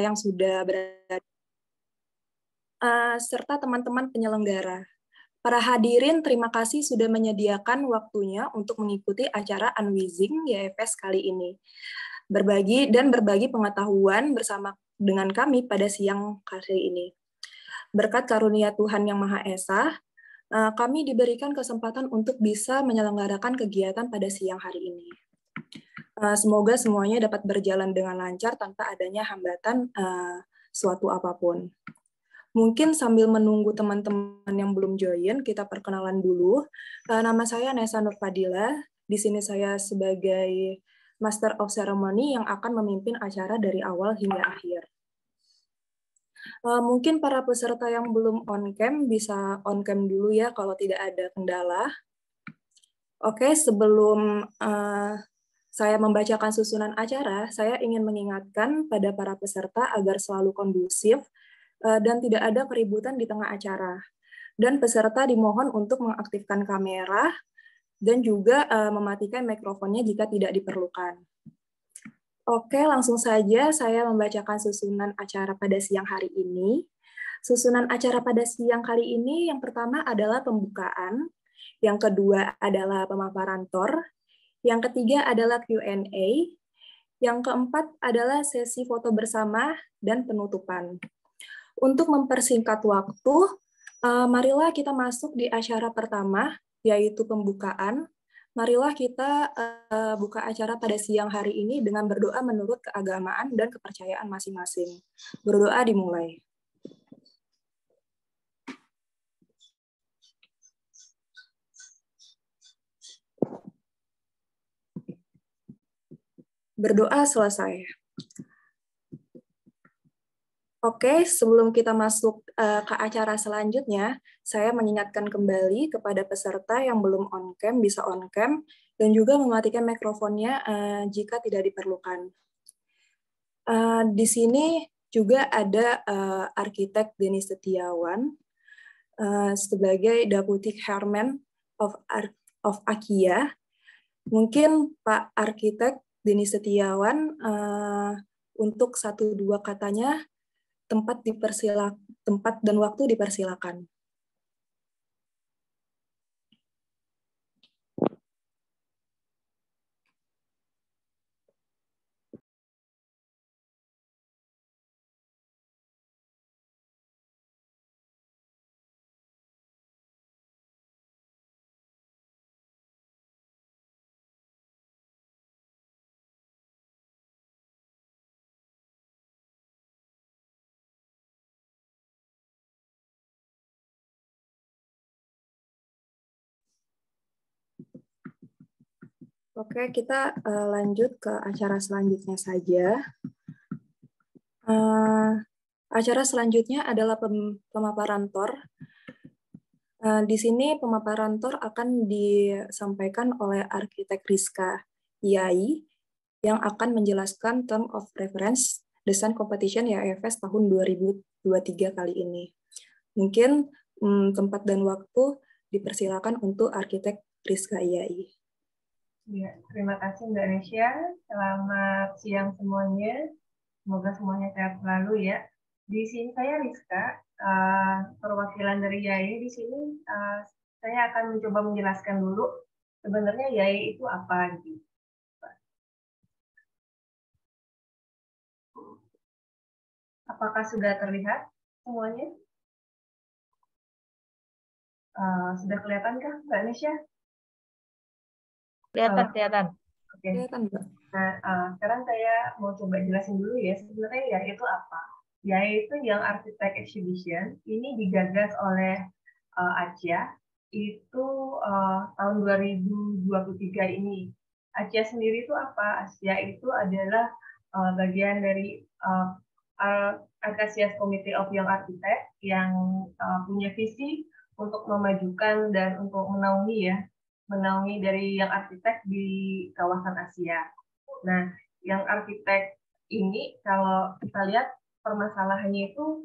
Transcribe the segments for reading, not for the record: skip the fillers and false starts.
yang sudah berada, serta teman-teman penyelenggara. Para hadirin, terima kasih sudah menyediakan waktunya untuk mengikuti acara Unwizing YFS kali ini. Berbagi pengetahuan bersama dengan kami pada siang kali ini. Berkat karunia Tuhan Yang Maha Esa, kami diberikan kesempatan untuk bisa menyelenggarakan kegiatan pada siang hari ini. Semoga semuanya dapat berjalan dengan lancar tanpa adanya hambatan suatu apapun. Mungkin sambil menunggu teman-teman yang belum join, kita perkenalan dulu. Nama saya Nesa Nurfadila. Di sini saya sebagai Master of Ceremony yang akan memimpin acara dari awal hingga akhir. Mungkin para peserta yang belum on cam bisa on cam dulu ya kalau tidak ada kendala. Oke, sebelum saya membacakan susunan acara, saya ingin mengingatkan pada para peserta agar selalu kondusif dan tidak ada keributan di tengah acara. Dan peserta dimohon untuk mengaktifkan kamera dan juga mematikan mikrofonnya jika tidak diperlukan. Oke, langsung saja saya membacakan susunan acara pada siang hari ini. Susunan acara pada siang kali ini yang pertama adalah pembukaan, yang kedua adalah pemaparan TOR, yang ketiga adalah Q&A, yang keempat adalah sesi foto bersama dan penutupan. Untuk mempersingkat waktu, marilah kita masuk di acara pertama, yaitu pembukaan. Marilah kita buka acara pada siang hari ini dengan berdoa menurut keagamaan dan kepercayaan masing-masing. Berdoa dimulai. Berdoa selesai. Oke, sebelum kita masuk ke acara selanjutnya, saya mengingatkan kembali kepada peserta yang belum on cam bisa on cam dan juga mematikan mikrofonnya jika tidak diperlukan. Di sini juga ada arsitek Denny Setiawan sebagai Deputy Chairman of AKIA. Mungkin Pak Arsitek Denny Setiawan untuk 1-2 katanya. Tempat dan waktu dipersilakan. Oke, kita lanjut ke acara selanjutnya saja. Acara selanjutnya adalah pemaparan TOR. Di sini pemaparan TOR akan disampaikan oleh arsitek Rizka Yai yang akan menjelaskan term of reference desain competition YFS tahun 2023 kali ini. Mungkin tempat dan waktu dipersilakan untuk arsitek Rizka Yai. Ya, terima kasih Mbak Nesya. Selamat siang semuanya. Semoga semuanya sehat selalu ya. Di sini saya Rizka, perwakilan dari YAI. Di sini saya akan mencoba menjelaskan dulu sebenarnya YAI itu apa gitu. Apakah sudah terlihat semuanya? Sudah kelihatankah Mbak Nesya? Kelihatan. Oke. Kelihatan, Mbak. Nah, sekarang saya mau coba jelasin dulu ya, sebenarnya YAI itu apa. YAI itu Young Architect Exhibition, ini digagas oleh ACIA, itu tahun 2023 ini. ACIA sendiri itu apa? ACIA itu adalah bagian dari Antusias Committee of Young Architect yang punya visi untuk memajukan dan untuk menaungi dari yang arsitek di kawasan Asia. Nah, yang arsitek ini kalau kita lihat permasalahannya itu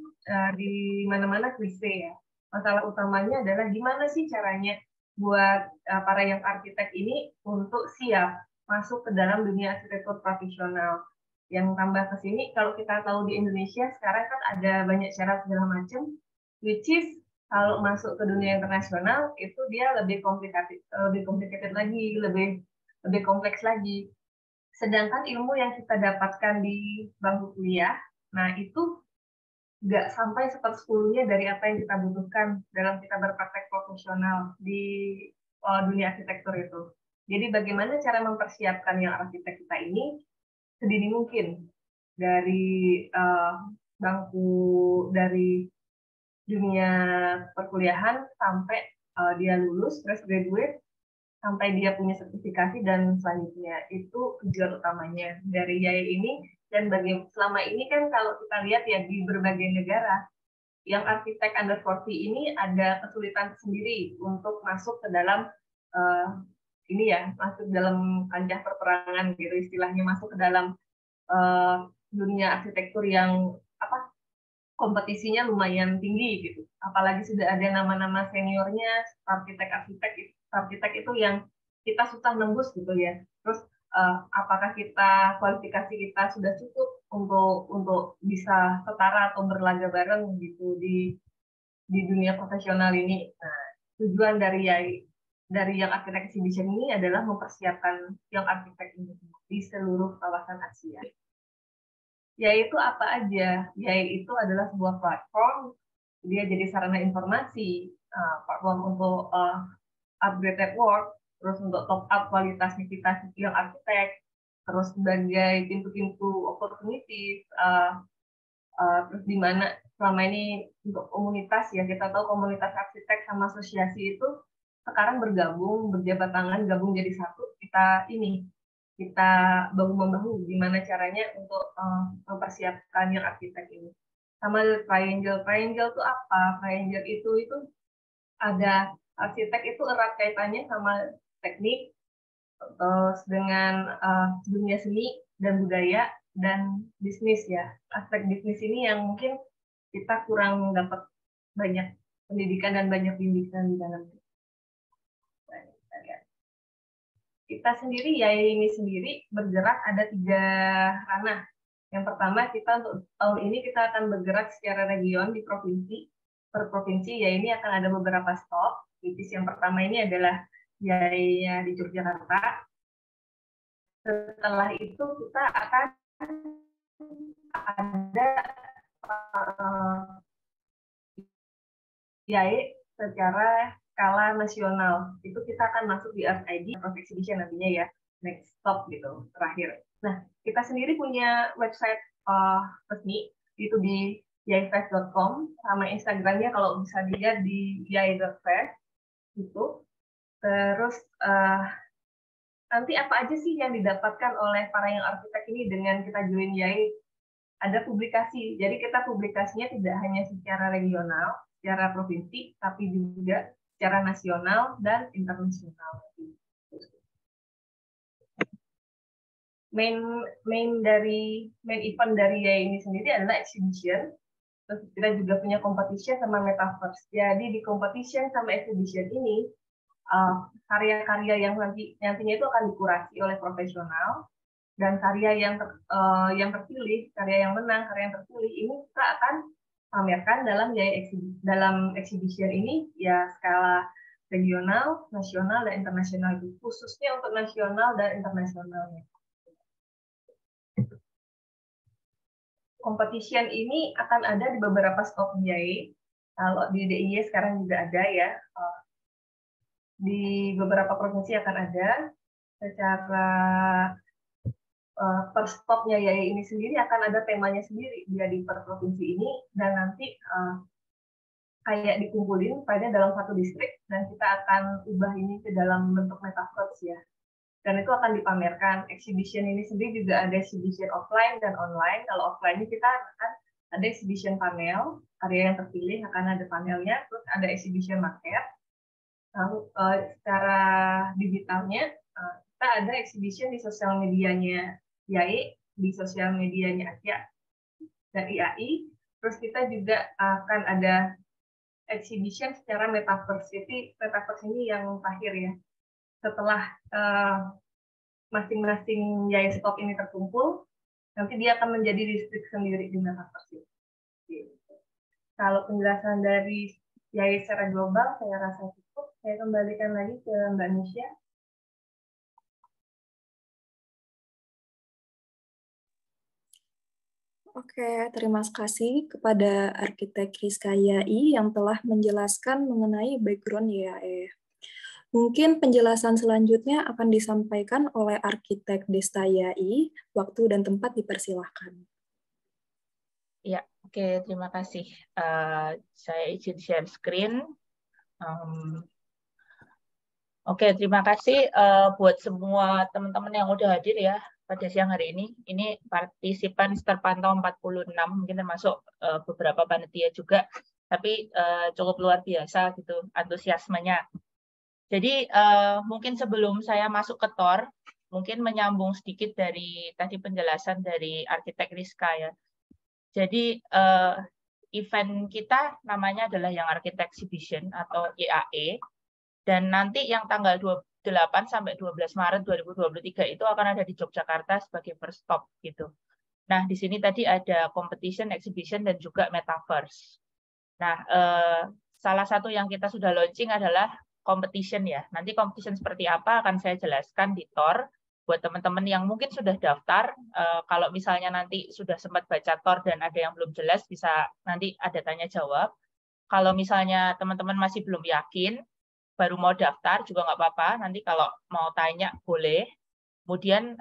di mana-mana klise ya. Masalah utamanya adalah gimana sih caranya buat para yang arsitek ini untuk siap masuk ke dalam dunia arsitektur profesional. Yang tambah ke sini, kalau kita tahu di Indonesia sekarang kan ada banyak syarat segala macam, which is kalau masuk ke dunia internasional itu dia lebih complicated lagi, lebih kompleks lagi. Sedangkan ilmu yang kita dapatkan di bangku kuliah, nah itu nggak sampai sepersepuluhnya dari apa yang kita butuhkan dalam kita berpraktek profesional di dunia arsitektur itu. Jadi bagaimana cara mempersiapkan yang arsitek kita ini sedini mungkin dari bangku dari dunia perkuliahan sampai dia lulus, fresh graduate, sampai dia punya sertifikasi dan selanjutnya. Itu tujuan utamanya dari YAI ini. Dan selama ini kan kalau kita lihat ya di berbagai negara, yang arsitek under 40 ini ada kesulitan sendiri untuk masuk ke dalam ini ya, masuk dalam kancah perperangan gitu istilahnya, masuk ke dalam dunia arsitektur yang apa kompetisinya lumayan tinggi gitu. Apalagi sudah ada nama-nama seniornya, arsitek itu yang kita susah nembus gitu ya. Terus apakah kualifikasi kita sudah cukup untuk bisa setara atau berlaga bareng gitu di dunia profesional ini. Nah, tujuan dari yang arsitek exhibition ini adalah mempersiapkan yang arsitek ini di seluruh kawasan Asia. Yaitu apa aja? Yaitu adalah sebuah platform, dia jadi sarana informasi, platform untuk upgraded work, terus untuk top up kualitas kita yang arsitek, terus sebagai pintu-pintu opportunity, terus di mana selama ini untuk komunitas ya, kita tahu komunitas arsitek sama asosiasi itu sekarang berjabat tangan, gabung jadi satu, kita bahu-membahu gimana caranya untuk mempersiapkan yang arsitek ini. Sama triangle itu apa? Triangle itu ada arsitek itu erat kaitannya sama teknik, terus dengan dunia seni dan budaya dan bisnis ya. Aspek bisnis ini yang mungkin kita kurang dapat banyak pendidikan dan banyak bimbingan di dalam. Kita sendiri, YAI ini sendiri bergerak ada 3 ranah. Yang pertama, kita untuk tahun ini kita akan bergerak secara region di provinsi. Per provinsi, YAI ini akan ada beberapa stop. Yang pertama ini adalah YAI di Yogyakarta. Setelah itu kita akan ada YAI secara skala nasional. Itu kita akan masuk di RFID atau exhibition nantinya ya, next stop gitu, terakhir. Nah, kita sendiri punya website resmi, itu di yaifest.com, sama Instagramnya kalau bisa dilihat di yai.fest, gitu. Terus, nanti apa aja sih yang didapatkan oleh para yang arsitek ini dengan kita join YAI? Ada publikasi, jadi kita publikasinya tidak hanya secara regional, secara provinsi, tapi juga secara nasional dan internasional. Main event dari YAI ini sendiri adalah exhibition. Terus kita juga punya competition sama metaverse. Jadi di competition sama exhibition ini karya-karya yang nantinya itu akan dikurasi oleh profesional, dan karya yang terpilih, karya yang menang, karya yang terpilih ini kita akan pamerkan dalam exhibition ini ya skala regional, nasional, dan internasional, khususnya untuk nasional dan internasionalnya. Competition ini akan ada di beberapa stop YAI. Kalau di DIY sekarang juga ada ya. Di beberapa provinsi akan ada. Secara per stopnya YAI ini sendiri akan ada temanya sendiri dia di per provinsi ini, dan nanti kayak dikumpulin pada dalam satu distrik, dan kita akan ubah ini ke dalam bentuk metaverse ya. Dan itu akan dipamerkan. Exhibition ini sendiri juga ada exhibition offline dan online. Kalau offline ini kita akan ada exhibition panel, karya yang terpilih akan ada panelnya, terus ada exhibition market. Lalu secara digitalnya kita ada exhibition di sosial medianya YAI, di sosial medianya Asia dan IAI. Terus kita juga akan ada exhibition secara metaverse. Jadi metaverse ini yang terakhir ya. Setelah masing-masing YAI stop ini terkumpul, Nanti dia akan menjadi distrik sendiri di metaverse. Kalau penjelasan dari Yai secara global, saya rasa cukup. Saya kembalikan lagi ke Mbak Nisha. Oke, terima kasih kepada arsitek Rizka Yai yang telah menjelaskan mengenai background YAE. Mungkin penjelasan selanjutnya akan disampaikan oleh arsitek Desta Yai. Waktu dan tempat dipersilahkan. Ya, oke, terima kasih. Saya izin share screen. Oke, terima kasih buat semua teman-teman yang udah hadir ya pada siang hari ini. Ini partisipan terpantau 46, mungkin termasuk beberapa panitia juga, tapi cukup luar biasa gitu antusiasmenya. Jadi mungkin sebelum saya masuk ke TOR, mungkin menyambung sedikit dari tadi penjelasan dari arsitek Rizka ya. Jadi event kita namanya adalah Young Architect Exhibition atau YAE. Dan nanti yang tanggal 8 sampai 12 Maret 2023 itu akan ada di Yogyakarta sebagai first stop gitu. Nah, di sini tadi ada competition, exhibition, dan juga metaverse. Nah, salah satu yang kita sudah launching adalah competition ya. Nanti competition seperti apa akan saya jelaskan di TOR. Buat teman-teman yang mungkin sudah daftar, kalau misalnya nanti sudah sempat baca TOR dan ada yang belum jelas, bisa nanti ada tanya jawab. Kalau misalnya teman-teman masih belum yakin, baru mau daftar juga nggak apa-apa, nanti kalau mau tanya boleh. Kemudian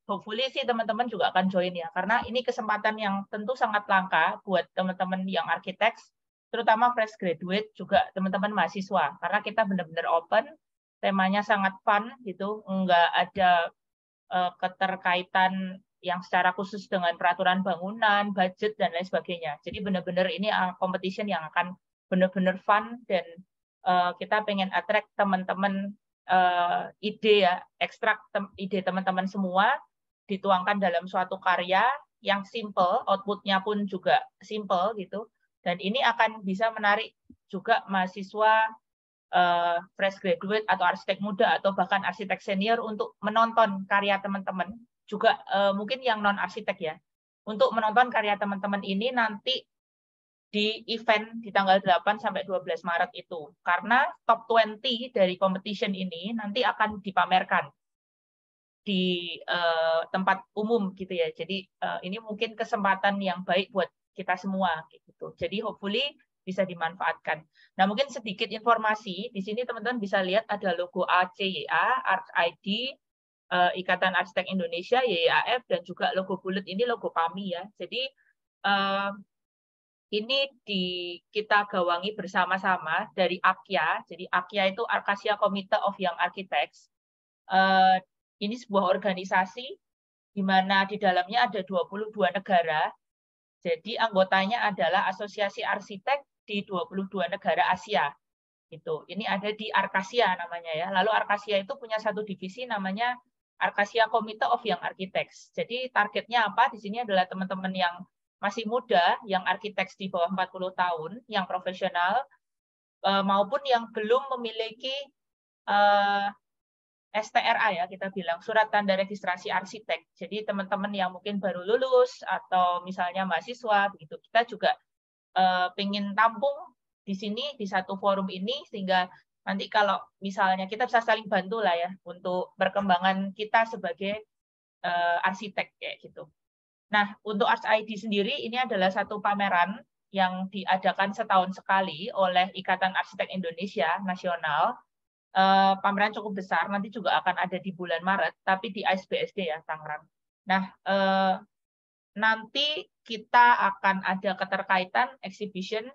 hopefully sih teman-teman juga akan join ya, karena ini kesempatan yang tentu sangat langka buat teman-teman yang arsitek, terutama fresh graduate, juga teman-teman mahasiswa, karena kita benar-benar open, temanya sangat fun gitu, nggak ada keterkaitan yang secara khusus dengan peraturan bangunan, budget, dan lain sebagainya. Jadi benar-benar ini competition yang akan benar-benar fun, dan kita pengen attract teman-teman ide ya, ekstrak ide teman-teman semua, dituangkan dalam suatu karya yang simple, outputnya pun juga simple gitu, dan ini akan bisa menarik juga mahasiswa fresh graduate atau arsitek muda atau bahkan arsitek senior untuk menonton karya teman-teman, juga mungkin yang non-arsitek ya, untuk menonton karya teman-teman ini nanti di event di tanggal 8 sampai 12 Maret itu. Karena top 20 dari competition ini nanti akan dipamerkan di tempat umum gitu ya. Jadi ini mungkin kesempatan yang baik buat kita semua gitu. Jadi hopefully bisa dimanfaatkan. Nah, mungkin sedikit informasi. Di sini teman-teman bisa lihat ada logo ACYA, Art ID, Ikatan Arsitek Indonesia, YIAF, dan juga logo bulat ini logo kami ya. Jadi ini kita gawangi bersama-sama dari AKYA. Jadi AKYA itu Acacia Committee of Young Architects. Ini sebuah organisasi di mana di dalamnya ada 22 negara. Jadi anggotanya adalah Asosiasi Arsitek di 22 negara Asia. Gitu. Ini ada di Arcasia namanya ya. Lalu Arcasia itu punya satu divisi namanya Acacia Committee of Young Architects. Jadi targetnya apa? Di sini adalah teman-teman yang masih muda, yang arsitek di bawah 40 tahun, yang profesional, maupun yang belum memiliki STRA ya, kita bilang, surat tanda registrasi arsitek. Jadi teman-teman yang mungkin baru lulus, atau misalnya mahasiswa, begitu, kita juga pengen tampung di sini, di satu forum ini, sehingga nanti kalau misalnya kita bisa saling bantu lah ya, untuk perkembangan kita sebagai arsitek, kayak gitu. Nah, untuk Arts ID sendiri, ini adalah satu pameran yang diadakan setahun sekali oleh Ikatan Arsitek Indonesia Nasional. Pameran cukup besar, nanti juga akan ada di bulan Maret, tapi di ASBSD ya, Tangerang. Nah, nanti kita akan ada keterkaitan exhibition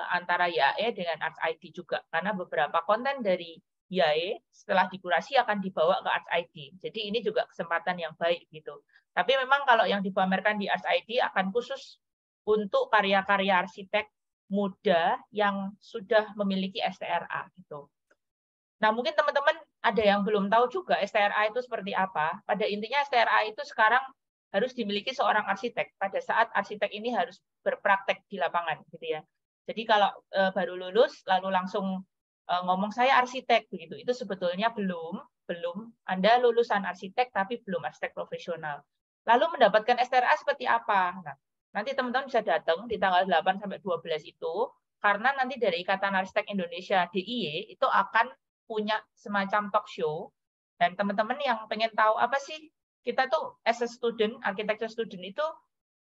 antara YAE dengan Arts ID juga, karena beberapa konten dari YAE setelah dikurasi akan dibawa ke Arts ID. Jadi ini juga kesempatan yang baik gitu. Tapi memang kalau yang dipamerkan di Arts ID akan khusus untuk karya-karya arsitek muda yang sudah memiliki STRA gitu. Nah, mungkin teman-teman ada yang belum tahu juga STRA itu seperti apa. Pada intinya STRA itu sekarang harus dimiliki seorang arsitek pada saat arsitek ini harus berpraktek di lapangan gitu ya. Jadi kalau baru lulus lalu langsung ngomong saya arsitek begitu, itu sebetulnya belum Anda lulusan arsitek tapi belum arsitek profesional. Lalu mendapatkan STRA seperti apa? Nah, nanti teman-teman bisa datang di tanggal 8 sampai 12 itu, karena nanti dari Ikatan Arsitek Indonesia DIY itu akan punya semacam talk show, dan teman-teman yang pengen tahu apa sih kita tuh as a student, architecture student itu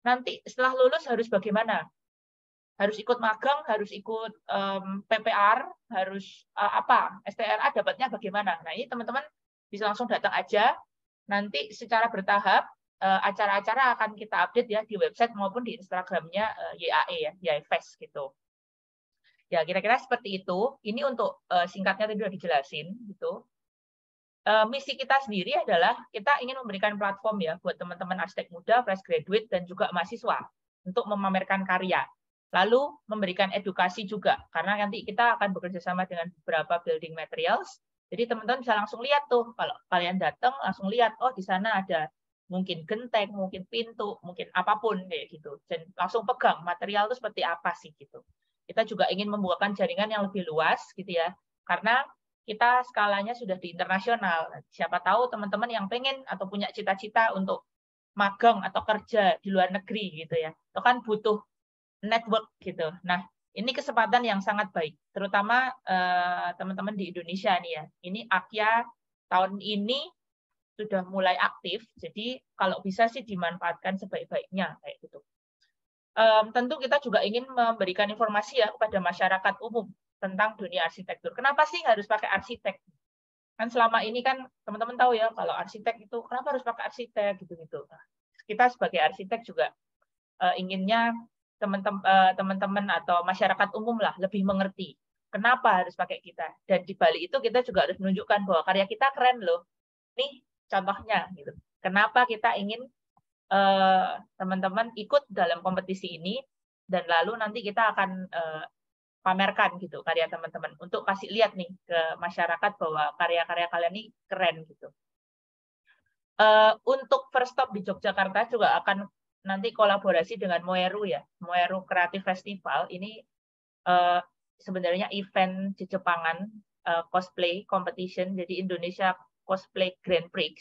nanti setelah lulus harus bagaimana? Harus ikut magang, harus ikut PPR, harus apa? STRA dapatnya bagaimana? Nah, ini teman-teman bisa langsung datang aja. Nanti secara bertahap acara-acara akan kita update ya di website maupun di Instagramnya YAE ya, YAE Fest gitu. Ya kira-kira seperti itu. Ini untuk singkatnya tadi sudah dijelasin gitu. Misi kita sendiri adalah kita ingin memberikan platform ya buat teman-teman arsitek muda, fresh graduate dan juga mahasiswa untuk memamerkan karya. Lalu memberikan edukasi juga karena nanti kita akan bekerja sama dengan beberapa building materials. Jadi teman-teman bisa langsung lihat tuh kalau kalian datang langsung lihat oh di sana ada mungkin genteng, mungkin pintu, mungkin apapun kayak gitu. Dan langsung pegang material itu seperti apa sih gitu. Kita juga ingin membukakan jaringan yang lebih luas gitu ya. Karena kita skalanya sudah di internasional. Siapa tahu teman-teman yang pengen atau punya cita-cita untuk magang atau kerja di luar negeri gitu ya. Itu kan butuh network gitu. Nah, ini kesempatan yang sangat baik, terutama teman-teman di Indonesia nih ya. Ini AKYA tahun ini sudah mulai aktif, jadi kalau bisa sih dimanfaatkan sebaik-baiknya kayak gitu. Tentu kita juga ingin memberikan informasi ya kepada masyarakat umum tentang dunia arsitektur. Kenapa sih harus pakai arsitek? Kan selama ini kan teman-teman tahu ya kalau arsitek itu kenapa harus pakai arsitek gitu-gitu. Nah, kita sebagai arsitek juga inginnya teman-teman atau masyarakat umum lah lebih mengerti kenapa harus pakai kita. Dan di balik itu kita juga harus menunjukkan bahwa karya kita keren loh. Nih contohnya gitu. Kenapa kita ingin teman-teman ikut dalam kompetisi ini dan lalu nanti kita akan pamerkan gitu karya teman-teman untuk kasih lihat nih ke masyarakat bahwa karya-karya kalian ini keren gitu. Untuk First Stop di Yogyakarta juga akan nanti kolaborasi dengan Moeru ya, Moeru Creative Festival. Ini sebenarnya event di Jepangan cosplay competition, jadi Indonesia Cosplay Grand Prix.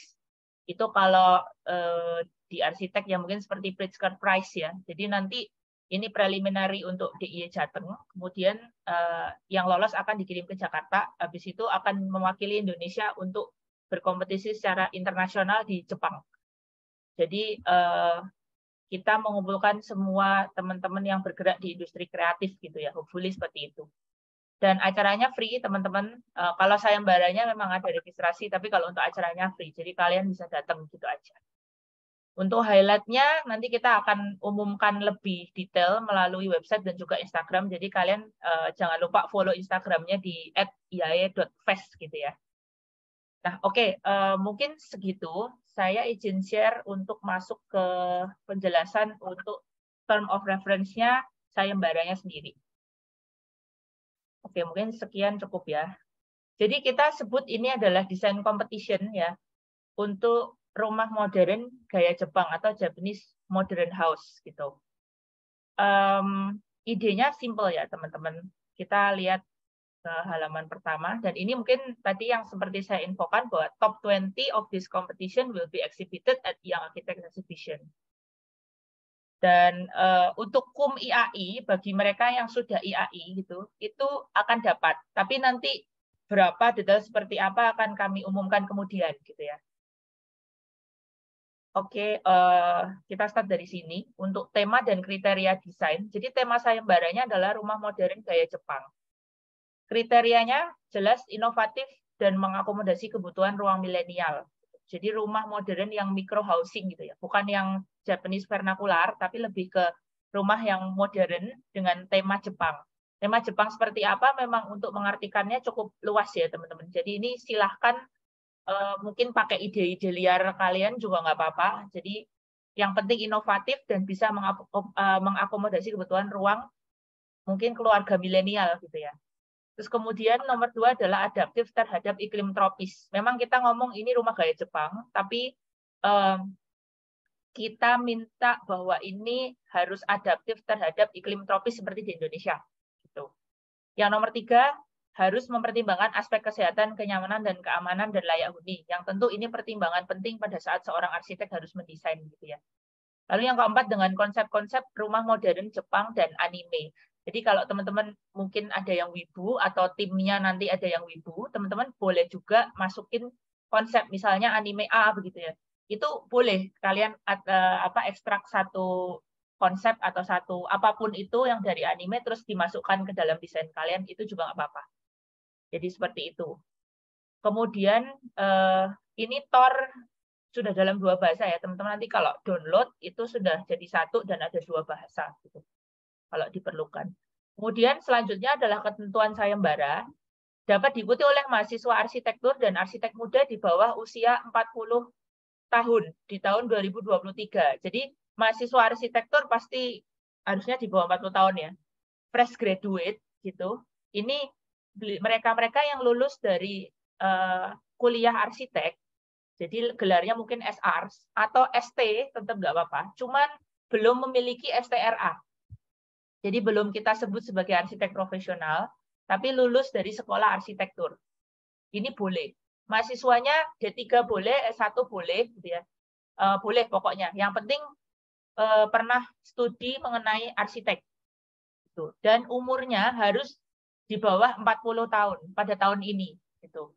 Itu kalau di arsitek yang mungkin seperti Pritzker Prize ya. Jadi nanti ini preliminary untuk DIY Jateng, kemudian yang lolos akan dikirim ke Jakarta, habis itu akan mewakili Indonesia untuk berkompetisi secara internasional di Jepang. Jadi kita mengumpulkan semua teman-teman yang bergerak di industri kreatif gitu ya, hopefully seperti itu. Dan acaranya free teman-teman. Kalau sayembaranya memang ada registrasi, tapi kalau untuk acaranya free, jadi kalian bisa datang gitu aja. Untuk highlight-nya nanti kita akan umumkan lebih detail melalui website dan juga Instagram. Jadi kalian jangan lupa follow Instagram-nya di @iae.fest gitu ya. Nah, oke, mungkin segitu. Saya izin share untuk masuk ke penjelasan untuk term of reference-nya sayembaranya sendiri. Oke, mungkin sekian cukup ya. Jadi kita sebut ini adalah design competition ya untuk rumah modern gaya Jepang atau Japanese modern house gitu. Idenya simple ya teman-teman. Kita lihat ke halaman pertama, dan ini mungkin tadi yang seperti saya infokan bahwa top 20 of this competition will be exhibited at Young Architects Exhibition. Dan untuk KUM IAI, bagi mereka yang sudah IAI gitu, itu akan dapat. Tapi nanti berapa detail seperti apa akan kami umumkan kemudian gitu ya. Oke, kita start dari sini. Untuk tema dan kriteria desain, jadi tema sayembaranya adalah rumah modern gaya Jepang. Kriterianya jelas inovatif dan mengakomodasi kebutuhan ruang milenial. Jadi rumah modern yang micro housing gitu ya, bukan yang Japanese vernacular, tapi lebih ke rumah yang modern dengan tema Jepang. Tema Jepang seperti apa memang untuk mengartikannya cukup luas ya teman-teman. Jadi ini silahkan mungkin pakai ide-ide liar kalian juga nggak apa-apa. Jadi yang penting inovatif dan bisa mengakomodasi kebutuhan ruang mungkin keluarga milenial gitu ya. Terus kemudian nomor 2 adalah adaptif terhadap iklim tropis. Memang kita ngomong ini rumah gaya Jepang, tapi kita minta bahwa ini harus adaptif terhadap iklim tropis seperti di Indonesia. Gitu. Yang nomor 3, harus mempertimbangkan aspek kesehatan, kenyamanan, dan keamanan dan layak huni. Yang tentu ini pertimbangan penting pada saat seorang arsitek harus mendesain gitu ya. Lalu yang keempat dengan konsep-konsep rumah modern Jepang dan anime. Jadi kalau teman-teman mungkin ada yang wibu atau timnya nanti ada yang wibu, teman-teman boleh juga masukin konsep misalnya anime A begitu ya. Itu boleh kalian ekstrak satu konsep atau satu apapun itu yang dari anime terus dimasukkan ke dalam desain kalian, itu juga nggak apa-apa. Jadi seperti itu. Kemudian ini Tor sudah dalam 2 bahasa ya, teman-teman. Nanti kalau download itu sudah jadi 1 dan ada 2 bahasa gitu, kalau diperlukan. Kemudian selanjutnya adalah ketentuan sayembara, dapat diikuti oleh mahasiswa arsitektur dan arsitek muda di bawah usia 40 tahun di tahun 2023. Jadi mahasiswa arsitektur pasti harusnya di bawah 40 tahun ya. Fresh graduate gitu. Ini mereka-mereka yang lulus dari kuliah arsitek, jadi gelarnya mungkin SARS atau ST, tetap nggak apa-apa. Cuman belum memiliki STRA. Jadi belum kita sebut sebagai arsitek profesional, tapi lulus dari sekolah arsitektur. Ini boleh. Mahasiswanya D3 boleh, S1 boleh, gitu ya. Boleh pokoknya. Yang penting pernah studi mengenai arsitek. Gitu. Dan umurnya harus di bawah 40 tahun pada tahun ini. Gitu.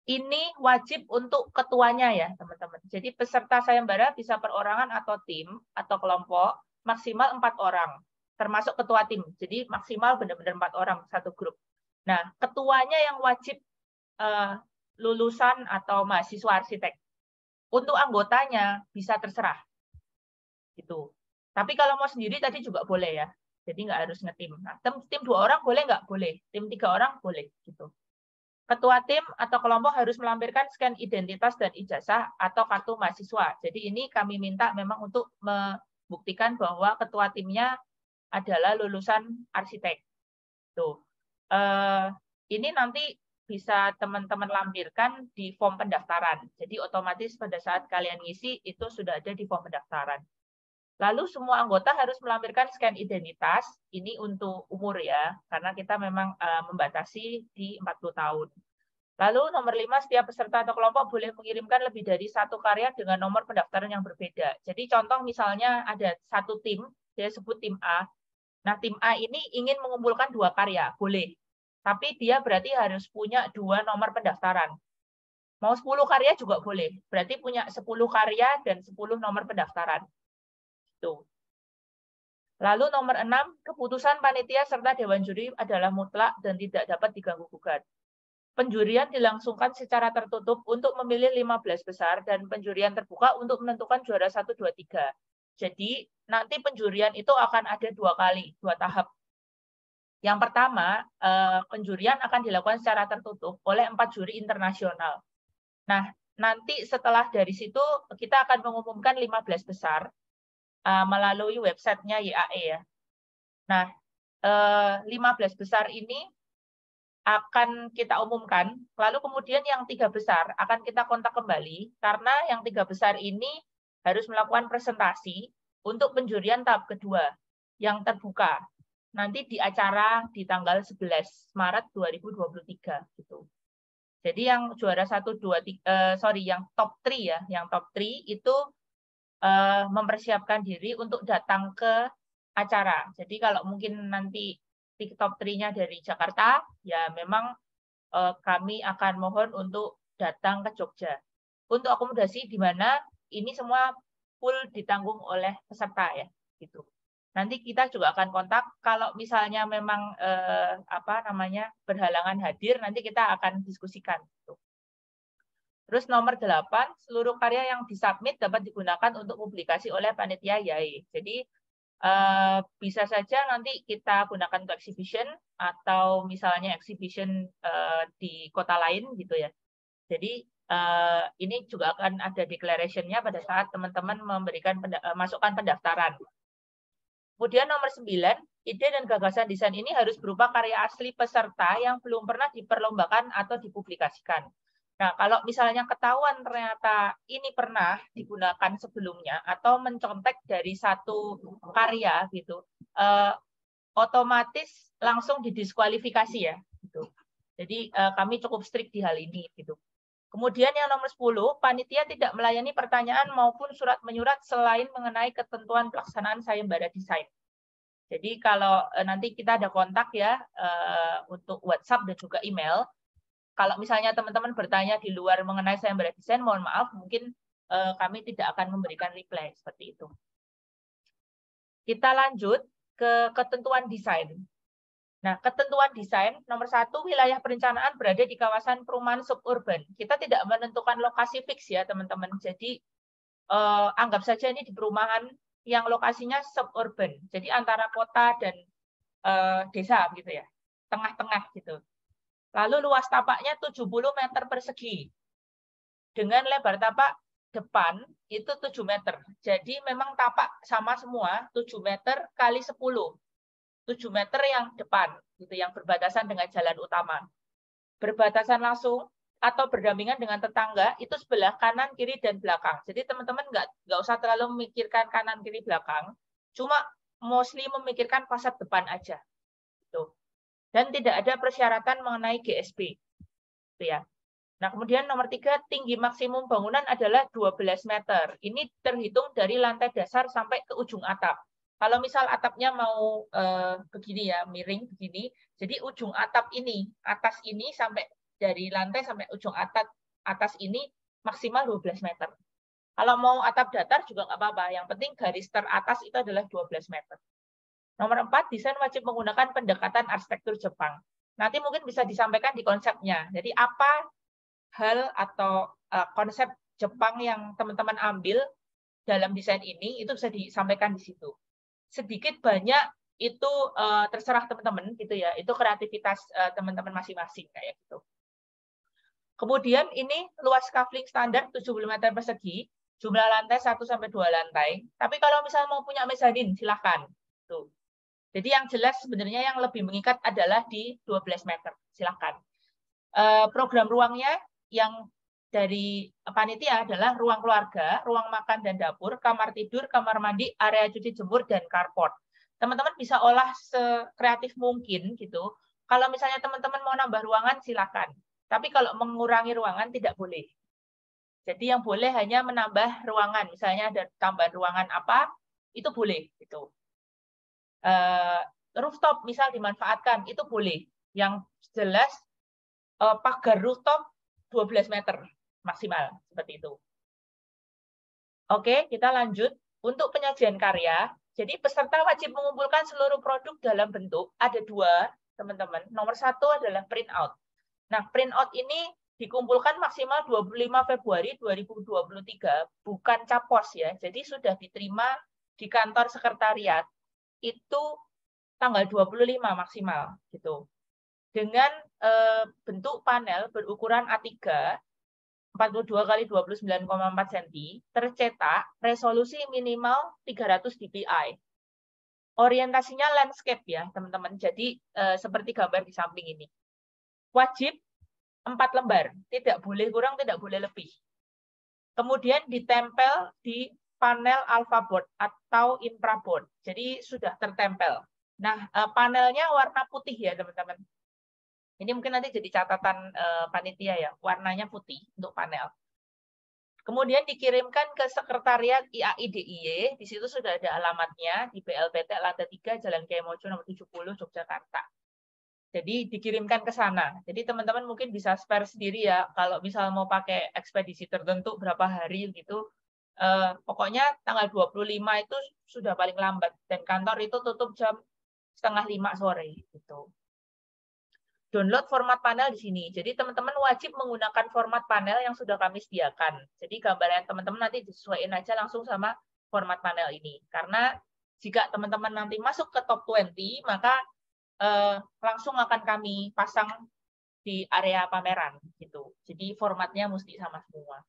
Ini wajib untuk ketuanya ya, teman-teman. Jadi peserta sayembara bisa perorangan atau tim atau kelompok maksimal 4 orang, termasuk ketua tim. Jadi maksimal benar-benar 4 orang satu grup. Nah, ketuanya yang wajib lulusan atau mahasiswa arsitek. Untuk anggotanya bisa terserah. Gitu. Tapi kalau mau sendiri tadi juga boleh ya. Jadi nggak harus ngetim. Nah, tim 2 orang boleh nggak? Boleh. Tim 3 orang boleh. Gitu. Ketua tim atau kelompok harus melampirkan scan identitas dan ijazah atau kartu mahasiswa. Jadi ini kami minta memang untuk membuktikan bahwa ketua timnya adalah lulusan arsitek. Tuh. Ini nanti bisa teman-teman lampirkan di form pendaftaran. Jadi otomatis pada saat kalian ngisi itu sudah ada di form pendaftaran. Lalu semua anggota harus melampirkan scan identitas, ini untuk umur ya, karena kita memang membatasi di 40 tahun. Lalu nomor 5, setiap peserta atau kelompok boleh mengirimkan lebih dari 1 karya dengan nomor pendaftaran yang berbeda. Jadi contoh misalnya ada satu tim, saya sebut tim A. Nah tim A ini ingin mengumpulkan 2 karya, boleh. Tapi dia berarti harus punya 2 nomor pendaftaran. Mau 10 karya juga boleh, berarti punya 10 karya dan 10 nomor pendaftaran. Tuh. Lalu nomor 6, keputusan panitia serta dewan juri adalah mutlak dan tidak dapat diganggu-gugat. Penjurian dilangsungkan secara tertutup untuk memilih 15 besar dan penjurian terbuka untuk menentukan juara 1, 2, 3. Jadi nanti penjurian itu akan ada 2 kali, 2 tahap. Yang pertama, penjurian akan dilakukan secara tertutup oleh 4 juri internasional. Nah, nanti setelah dari situ kita akan mengumumkan 15 besar melalui websitenya YAE ya. Nah, 15 besar ini akan kita umumkan, lalu kemudian yang 3 besar akan kita kontak kembali, karena yang 3 besar ini harus melakukan presentasi untuk penjurian tahap kedua, yang terbuka. Nanti di acara di tanggal 11 Maret 2023. Gitu. Jadi yang juara 1, 2, 3, yang top 3 ya, yang top 3 itu mempersiapkan diri untuk datang ke acara. Jadi kalau mungkin nanti top 3-nya dari Jakarta, ya memang kami akan mohon untuk datang ke Jogja. Untuk akomodasi di mana ini semua full ditanggung oleh peserta ya, gitu. Nanti kita juga akan kontak kalau misalnya memang berhalangan hadir, nanti kita akan diskusikan. Gitu. Terus nomor 8, seluruh karya yang disubmit dapat digunakan untuk publikasi oleh panitia YAE. Jadi bisa saja nanti kita gunakan untuk exhibition atau misalnya exhibition di kota lain gitu ya. Jadi ini juga akan ada declaration-nya pada saat teman-teman memberikan masukan pendaftaran. Kemudian nomor 9, ide dan gagasan desain ini harus berupa karya asli peserta yang belum pernah diperlombakan atau dipublikasikan. Nah, kalau misalnya ketahuan ternyata ini pernah digunakan sebelumnya atau mencontek dari satu karya gitu, otomatis langsung didiskualifikasi ya. Jadi kami cukup strict di hal ini gitu. Kemudian yang nomor 10, panitia tidak melayani pertanyaan maupun surat menyurat selain mengenai ketentuan pelaksanaan sayembara desain. Jadi kalau nanti kita ada kontak ya untuk WhatsApp dan juga email. Kalau misalnya teman-teman bertanya di luar mengenai sayembara desain, mohon maaf, mungkin kami tidak akan memberikan reply seperti itu. Kita lanjut ke ketentuan desain. Nah, ketentuan desain nomor 1, wilayah perencanaan berada di kawasan perumahan suburban. Kita tidak menentukan lokasi fix ya teman-teman. Jadi anggap saja ini di perumahan yang lokasinya suburban. Jadi antara kota dan desa gitu ya, tengah-tengah gitu. Lalu luas tapaknya 70 meter persegi. Dengan lebar tapak depan itu 7 meter. Jadi memang tapak sama semua, 7 meter kali 10. 7 meter yang depan, gitu, yang berbatasan dengan jalan utama. Berbatasan langsung atau berdampingan dengan tetangga itu sebelah kanan, kiri, dan belakang. Jadi teman-teman nggak usah terlalu memikirkan kanan, kiri, belakang. Cuma mostly memikirkan fasad depan aja. Gitu. Dan tidak ada persyaratan mengenai GSP. Gitu ya. Nah, kemudian nomor 3, tinggi maksimum bangunan adalah 12 meter. Ini terhitung dari lantai dasar sampai ke ujung atap. Kalau misal atapnya mau begini ya, miring begini, jadi ujung atap ini, atas ini sampai dari lantai sampai ujung atas ini maksimal 12 meter. Kalau mau atap datar juga nggak apa-apa, yang penting garis teratas itu adalah 12 meter. Nomor 4, desain wajib menggunakan pendekatan arsitektur Jepang. Nanti mungkin bisa disampaikan di konsepnya. Jadi apa hal atau konsep Jepang yang teman-teman ambil dalam desain ini, itu bisa disampaikan di situ. Sedikit banyak itu terserah teman-teman gitu ya, itu kreativitas teman-teman masing-masing kayak gitu. Kemudian ini luas kafling standar 70 meter persegi, jumlah lantai 1 sampai 2 lantai. Tapi kalau misal mau punya mezanin silahkan. Tuh. Jadi yang jelas sebenarnya yang lebih mengikat adalah di 12 meter, silahkan. Program ruangnya yang dari panitia adalah ruang keluarga, ruang makan dan dapur, kamar tidur, kamar mandi, area cuci jemur, dan carport. Teman-teman bisa olah sekreatif mungkin gitu. Kalau misalnya teman-teman mau nambah ruangan, silakan. Tapi kalau mengurangi ruangan, tidak boleh. Jadi yang boleh hanya menambah ruangan. Misalnya ada tambahan ruangan apa, itu boleh. Gitu. Rooftop misal dimanfaatkan, itu boleh. Yang jelas, pagar rooftop 12 meter maksimal, seperti itu. Oke, kita lanjut. Untuk penyajian karya, jadi peserta wajib mengumpulkan seluruh produk dalam bentuk, ada 2, teman-teman. Nomor 1 adalah print out. Nah, print out ini dikumpulkan maksimal 25 Februari 2023, bukan capos ya. Jadi sudah diterima di kantor sekretariat, itu tanggal 25 maksimal, gitu. Dengan bentuk panel berukuran A3, 42 kali 29,4 cm, tercetak resolusi minimal 300 dpi. Orientasinya landscape ya, teman-teman. Jadi seperti gambar di samping ini. Wajib 4 lembar, tidak boleh kurang, tidak boleh lebih. Kemudian ditempel di panel alphaboard atau infraboard. Jadi sudah tertempel. Nah, panelnya warna putih ya, teman-teman. Ini mungkin nanti jadi catatan panitia ya, warnanya putih untuk panel. Kemudian dikirimkan ke sekretariat IAI-DIY, di situ sudah ada alamatnya di BLPT lantai 3 Jalan Kiai Mojo nomor 70 Yogyakarta. Jadi dikirimkan ke sana. Jadi teman-teman mungkin bisa spare sendiri ya, kalau misal mau pakai ekspedisi tertentu berapa hari gitu. Pokoknya tanggal 25 itu sudah paling lambat, dan kantor itu tutup jam 4:30 sore gitu. Download format panel di sini. Jadi teman-teman wajib menggunakan format panel yang sudah kami sediakan. Jadi gambaran teman-teman nanti disesuaikan aja langsung sama format panel ini. Karena jika teman-teman nanti masuk ke top 20, maka langsung akan kami pasang di area pameran gitu. Jadi formatnya mesti sama semua.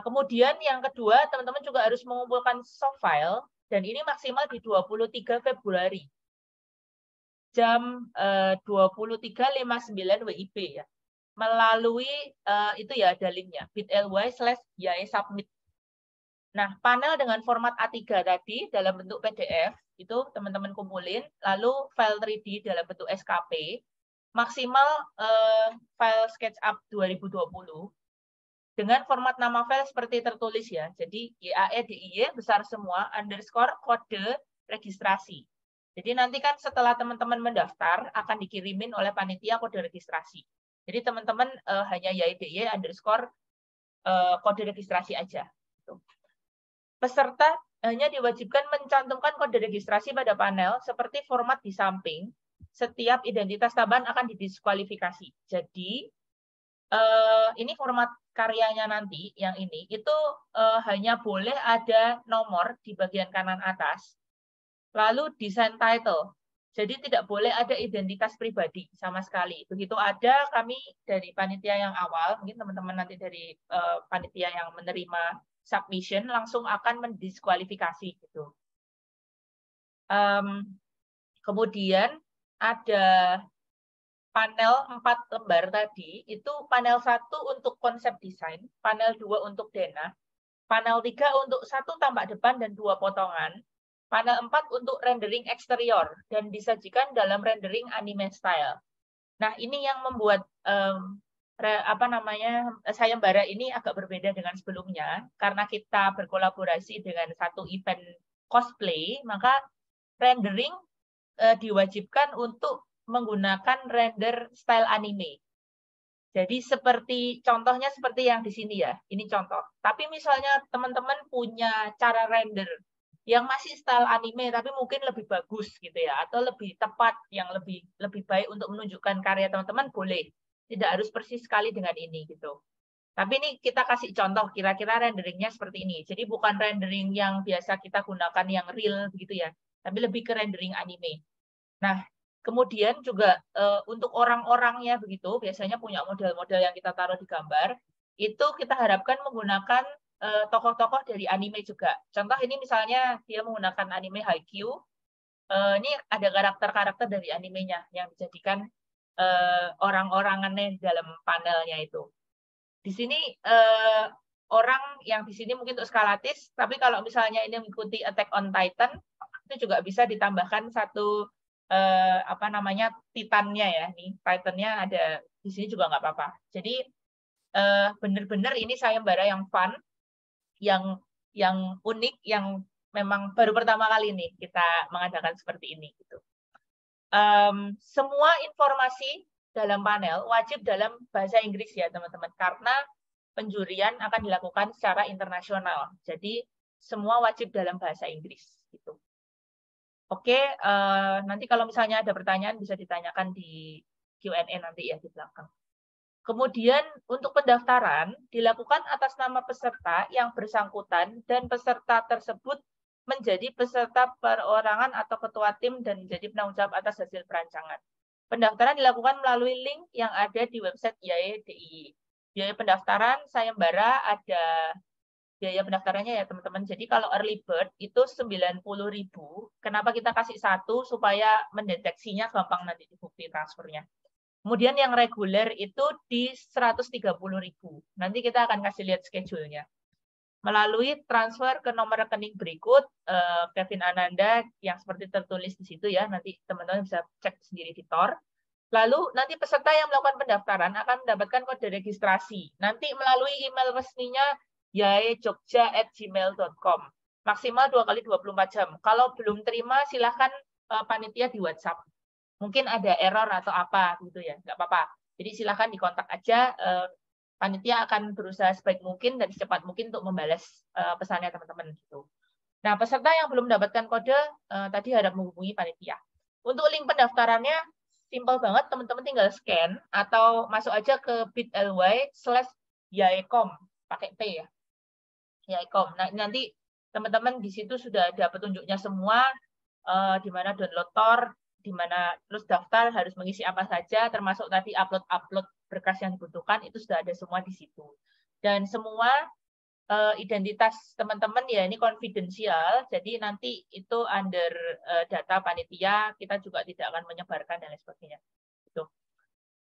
Kemudian yang kedua, teman-teman juga harus mengumpulkan soft file, dan ini maksimal di 23 Februari. Jam 23.59 WIB ya. Melalui itu ya ada linknya, bit.ly/yae-submit. Nah, panel dengan format A3 tadi dalam bentuk PDF, itu teman-teman kumpulin, lalu file 3D dalam bentuk SKP, maksimal file SketchUp 2020 dengan format nama file seperti tertulis ya. Jadi YAE besar semua underscore kode registrasi. Jadi nanti kan setelah teman-teman mendaftar akan dikirimin oleh panitia kode registrasi. Jadi teman-teman hanya YAE underscore kode registrasi aja. Peserta hanya diwajibkan mencantumkan kode registrasi pada panel seperti format di samping. Setiap identitas tambahan akan didiskualifikasi. Jadi ini format karyanya nanti yang ini itu hanya boleh ada nomor di bagian kanan atas, lalu desain title. Jadi tidak boleh ada identitas pribadi sama sekali. Begitu ada kami dari panitia yang awal, mungkin teman-teman nanti dari panitia yang menerima submission langsung akan mendiskualifikasi gitu. Kemudian ada panel 4 lembar tadi, itu panel 1 untuk konsep desain, panel 2 untuk denah, panel 3 untuk 1 tampak depan dan 2 potongan, panel 4 untuk rendering eksterior, dan disajikan dalam rendering anime style. Nah, ini yang membuat sayembara ini agak berbeda dengan sebelumnya, karena kita berkolaborasi dengan satu event cosplay, maka rendering diwajibkan untuk menggunakan render style anime. Jadi contohnya seperti yang di sini ya, ini contoh. Tapi misalnya teman-teman punya cara render yang masih style anime tapi mungkin lebih bagus gitu ya, atau lebih tepat, yang lebih baik untuk menunjukkan karya teman-teman, boleh. Tidak harus persis sekali dengan ini gitu. Tapi ini kita kasih contoh kira-kira renderingnya seperti ini. Jadi bukan rendering yang biasa kita gunakan yang real gitu ya, tapi lebih ke rendering anime. Nah, kemudian juga untuk orang-orangnya begitu, biasanya punya model-model yang kita taruh di gambar, itu kita harapkan menggunakan tokoh-tokoh dari anime juga. Contoh ini misalnya dia menggunakan anime Haikyuu, ini ada karakter-karakter dari animenya yang dijadikan orang-orangannya dalam panelnya itu. Di sini orang yang di sini mungkin untuk skalatis, tapi kalau misalnya ini mengikuti Attack on Titan, itu juga bisa ditambahkan satu titannya ya, nih titannya ada di sini juga nggak apa-apa. Jadi benar-benar ini sayembara yang fun, yang unik, yang memang baru pertama kali nih kita mengadakan seperti ini gitu. Semua informasi dalam panel wajib dalam bahasa Inggris ya teman-teman, karena penjurian akan dilakukan secara internasional. Jadi semua wajib dalam bahasa Inggris gitu. Oke, nanti kalau misalnya ada pertanyaan bisa ditanyakan di Q&A nanti ya di belakang. Kemudian untuk pendaftaran dilakukan atas nama peserta yang bersangkutan dan peserta tersebut menjadi peserta perorangan atau ketua tim dan menjadi penanggung jawab atas hasil perancangan. Pendaftaran dilakukan melalui link yang ada di website YAE.DIY. Biaya pendaftaran sayembara ada biaya pendaftarannya ya teman-teman. Jadi kalau early bird itu 90.000. Kenapa kita kasih 1? Supaya mendeteksinya gampang nanti di bukti transfernya. Kemudian yang reguler itu di 130.000. Nanti kita akan kasih lihat schedule-nya. Melalui transfer ke nomor rekening berikut, Kevin Ananda yang seperti tertulis di situ ya, nanti teman-teman bisa cek sendiri di TOR. Lalu nanti peserta yang melakukan pendaftaran akan mendapatkan kode registrasi. Nanti melalui email resminya yaejogja@gmail.com. Maksimal 2 kali 24 jam. Kalau belum terima, silahkan panitia di WhatsApp. Mungkin ada error atau apa gitu ya, nggak apa-apa. Jadi silahkan dikontak aja. Panitia akan berusaha sebaik mungkin dan secepat mungkin untuk membalas pesannya teman-teman gitu. Nah, peserta yang belum mendapatkan kode tadi harap menghubungi panitia. Untuk link pendaftarannya simpel banget, teman-teman tinggal scan atau masuk aja ke bit.ly/yaecom pakai P ya. Yaecom. Nah, nanti teman-teman di situ sudah ada petunjuknya semua, di mana download TOR, di mana terus daftar harus mengisi apa saja, termasuk tadi upload berkas yang dibutuhkan, itu sudah ada semua di situ. Dan semua identitas teman-teman ya ini konfidensial, jadi nanti itu under data panitia, kita juga tidak akan menyebarkan dan lain sebagainya. Gitu.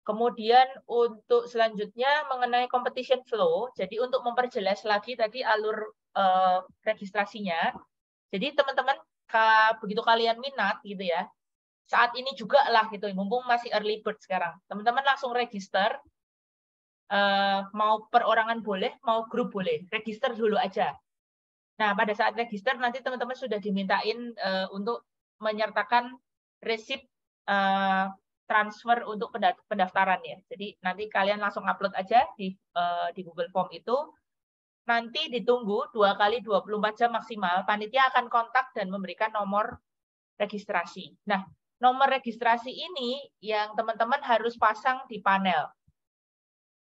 Kemudian untuk selanjutnya mengenai competition flow, jadi untuk memperjelas lagi tadi alur registrasinya, jadi teman-teman begitu kalian minat gitu ya, saat ini juga lah gitu, mumpung masih early bird sekarang. Teman-teman langsung register, mau perorangan boleh, mau grup boleh, register dulu aja. Nah, pada saat register nanti teman-teman sudah dimintain untuk menyertakan resip transfer untuk pendaftaran ya. Jadi nanti kalian langsung upload aja di Google Form itu. Nanti ditunggu 2 kali 24 jam maksimal, panitia akan kontak dan memberikan nomor registrasi. Nah, nomor registrasi ini yang teman-teman harus pasang di panel.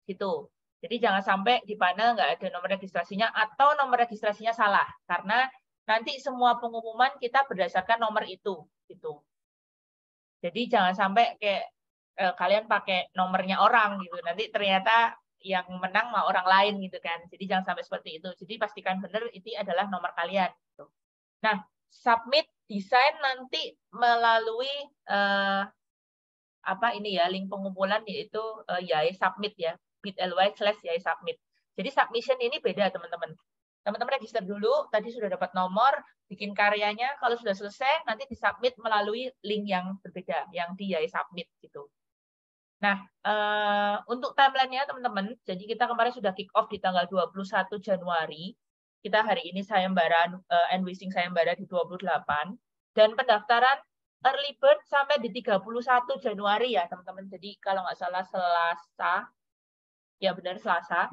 Gitu. Jadi jangan sampai di panel nggak ada nomor registrasinya atau nomor registrasinya salah. Karena nanti semua pengumuman kita berdasarkan nomor itu. Gitu. Jadi jangan sampai kayak kalian pakai nomornya orang gitu. Nanti ternyata yang menang mah orang lain gitu kan. Jadi jangan sampai seperti itu. Jadi pastikan benar itu adalah nomor kalian. Gitu. Nah, submit desain nanti melalui apa ini ya, link pengumpulan yaitu YAI submit ya, bit.ly/YAI submit. Jadi submission ini beda teman-teman. Teman-teman register dulu, tadi sudah dapat nomor, bikin karyanya, kalau sudah selesai nanti disubmit melalui link yang berbeda, yang di YAI submit gitu. Nah, untuk timeline-nya teman-teman, jadi kita kemarin sudah kick off di tanggal 21 Januari. Kita hari ini sayembara Enwising sayembara di 28 dan pendaftaran early bird sampai di 31 Januari ya, teman-teman. Jadi kalau nggak salah Selasa. Ya benar Selasa.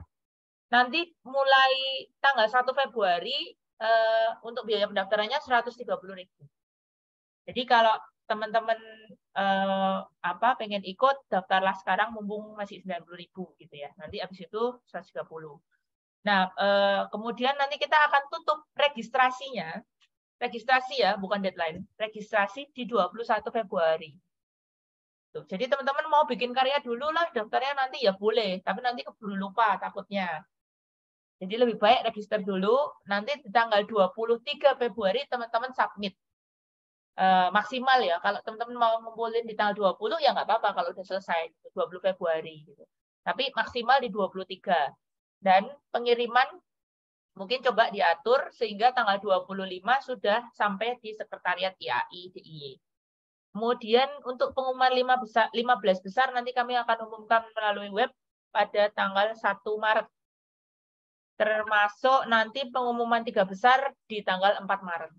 Nanti mulai tanggal 1 Februari untuk biaya pendaftarannya 130.000. Jadi kalau teman-teman pengen ikut, daftarlah sekarang mumpung masih 90.000 gitu ya. Nanti habis itu 130. Nah, kemudian nanti kita akan tutup registrasinya. Registrasi ya, bukan deadline. Registrasi di 21 Februari. Tuh, jadi teman-teman mau bikin karya dulu lah, daftarnya nanti ya boleh. Tapi nanti keburu lupa takutnya. Jadi lebih baik register dulu. Nanti di tanggal 23 Februari teman-teman submit. Maksimal ya, kalau teman-teman mau ngumpulin di tanggal 20 ya nggak apa-apa kalau udah selesai 20 Februari gitu. Tapi maksimal di 23. Dan pengiriman mungkin coba diatur sehingga tanggal 25 sudah sampai di sekretariat IAI DIY. Kemudian untuk pengumuman 15 besar nanti kami akan umumkan melalui web pada tanggal 1 Maret. Termasuk nanti pengumuman 3 besar di tanggal 4 Maret.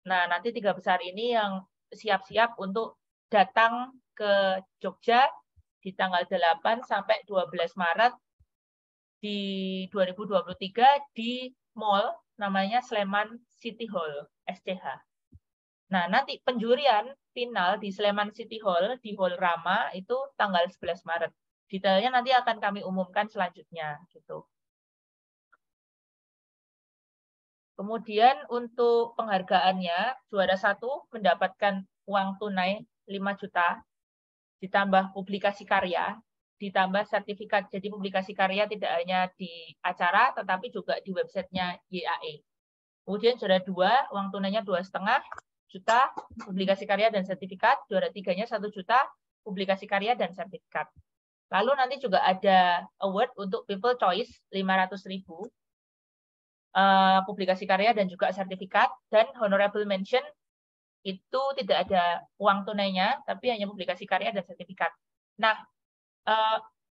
Nah, nanti 3 besar ini yang siap-siap untuk datang ke Jogja di tanggal 8 sampai 12 Maret di 2023 di mall namanya Sleman City Hall, SCH. Nah, nanti penjurian final di Sleman City Hall, di Hall Rama, itu tanggal 11 Maret. Detailnya nanti akan kami umumkan selanjutnya. Gitu. Kemudian untuk penghargaannya, juara 1 mendapatkan uang tunai 5 juta, ditambah publikasi karya, ditambah sertifikat. Jadi publikasi karya tidak hanya di acara, tetapi juga di websitenya YAE. Kemudian juara 2, uang tunainya 2,5 juta, publikasi karya dan sertifikat. Juara 3-nya 1 juta, publikasi karya dan sertifikat. Lalu nanti juga ada award untuk People Choice 500.000. Publikasi karya dan juga sertifikat, dan honorable mention itu tidak ada uang tunainya, tapi hanya publikasi karya dan sertifikat. Nah,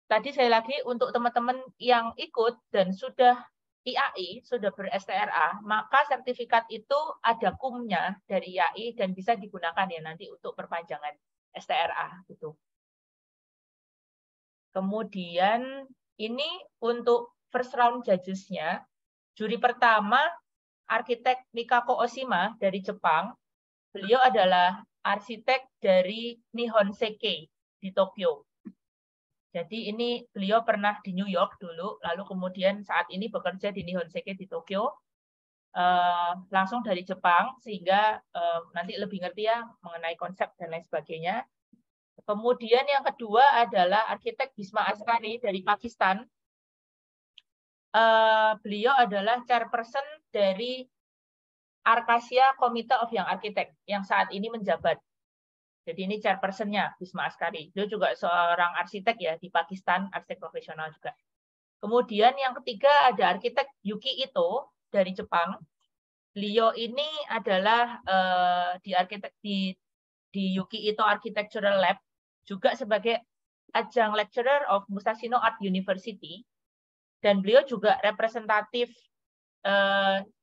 tadi saya lagi untuk teman-teman yang ikut dan sudah IAI, sudah ber-STRA, maka sertifikat itu ada kumnya dari IAI dan bisa digunakan ya nanti untuk perpanjangan STRA gitu. Kemudian ini untuk first round judges-nya. Juri pertama, arsitek Mikako Oshima dari Jepang. Beliau adalah arsitek dari Nihon Seikei di Tokyo. Jadi ini beliau pernah di New York dulu, lalu kemudian saat ini bekerja di Nihon Seikei di Tokyo. Langsung dari Jepang, sehingga nanti lebih ngerti ya mengenai konsep dan lain sebagainya. Kemudian yang kedua adalah arsitek Bisma Askari dari Pakistan. Beliau adalah chairperson dari Arkasia Committee of Young Architect yang saat ini menjabat. Jadi ini chairperson-nya Bisma Askari. Dia juga seorang arsitek ya di Pakistan, arsitek profesional juga. Kemudian yang ketiga ada arsitek Yuki Ito dari Jepang. Beliau ini adalah di di Yuki Ito Architectural Lab, juga sebagai adjunct lecturer of Musashino Art University, dan beliau juga representatif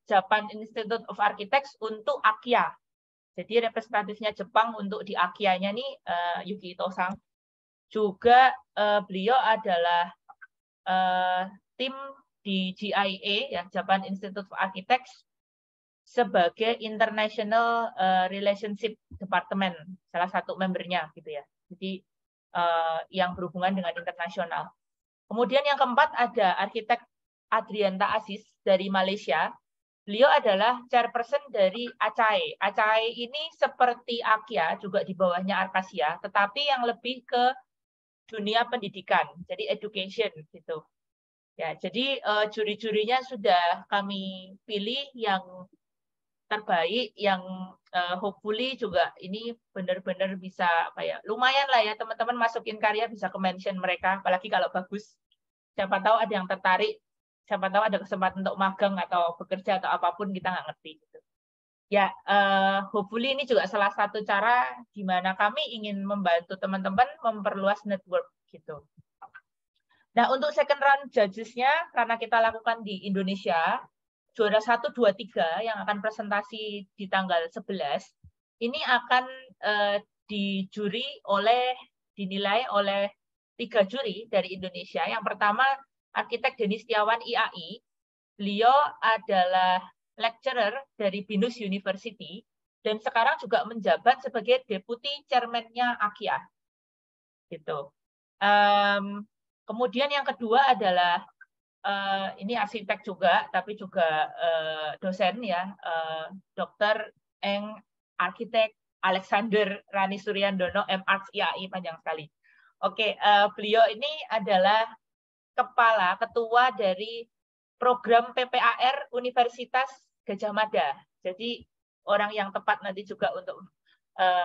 Japan Institute of Architects untuk AKIA. Jadi representatifnya Jepang untuk di AKIA-nya nih Yuki Ito-san. Juga beliau adalah tim di GIA, ya, Japan Institute of Architects, sebagai International Relationship Department, salah satu membernya gitu ya. Jadi yang berhubungan dengan internasional. Kemudian yang keempat ada arsitek Adrianta Aziz dari Malaysia. Beliau adalah chairperson dari ACAE. ACAE ini seperti AKIA, juga di bawahnya Arkasia, tetapi yang lebih ke dunia pendidikan, jadi education gitu. Ya, jadi juri-jurinya sudah kami pilih yang terbaik, yang hopefully juga ini benar-benar bisa apa ya, lumayan lah ya teman-teman masukin karya bisa ke mention mereka, apalagi kalau bagus. Siapa tahu ada yang tertarik, siapa tahu ada kesempatan untuk magang atau bekerja atau apapun, kita nggak ngerti gitu. Ya, hopefully ini juga salah satu cara di mana kami ingin membantu teman-teman memperluas network gitu. Nah, untuk second round judges-nya, karena kita lakukan di Indonesia, juara 1, 2, 3 yang akan presentasi di tanggal 11, ini akan dinilai oleh 3 juri dari Indonesia. Yang pertama, arsitek Denny Setiawan IAI. Beliau adalah lecturer dari Binus University, dan sekarang juga menjabat sebagai deputy chairman-nya AKIA. Gitu. Kemudian yang kedua adalah ini arsitek juga, tapi juga dosen ya, Dr. Eng Arsitek Alexander Rani Suryandono, M.Arch IAI, panjang sekali. Oke, beliau ini adalah ketua dari program PPAR Universitas Gajah Mada. Jadi orang yang tepat nanti juga untuk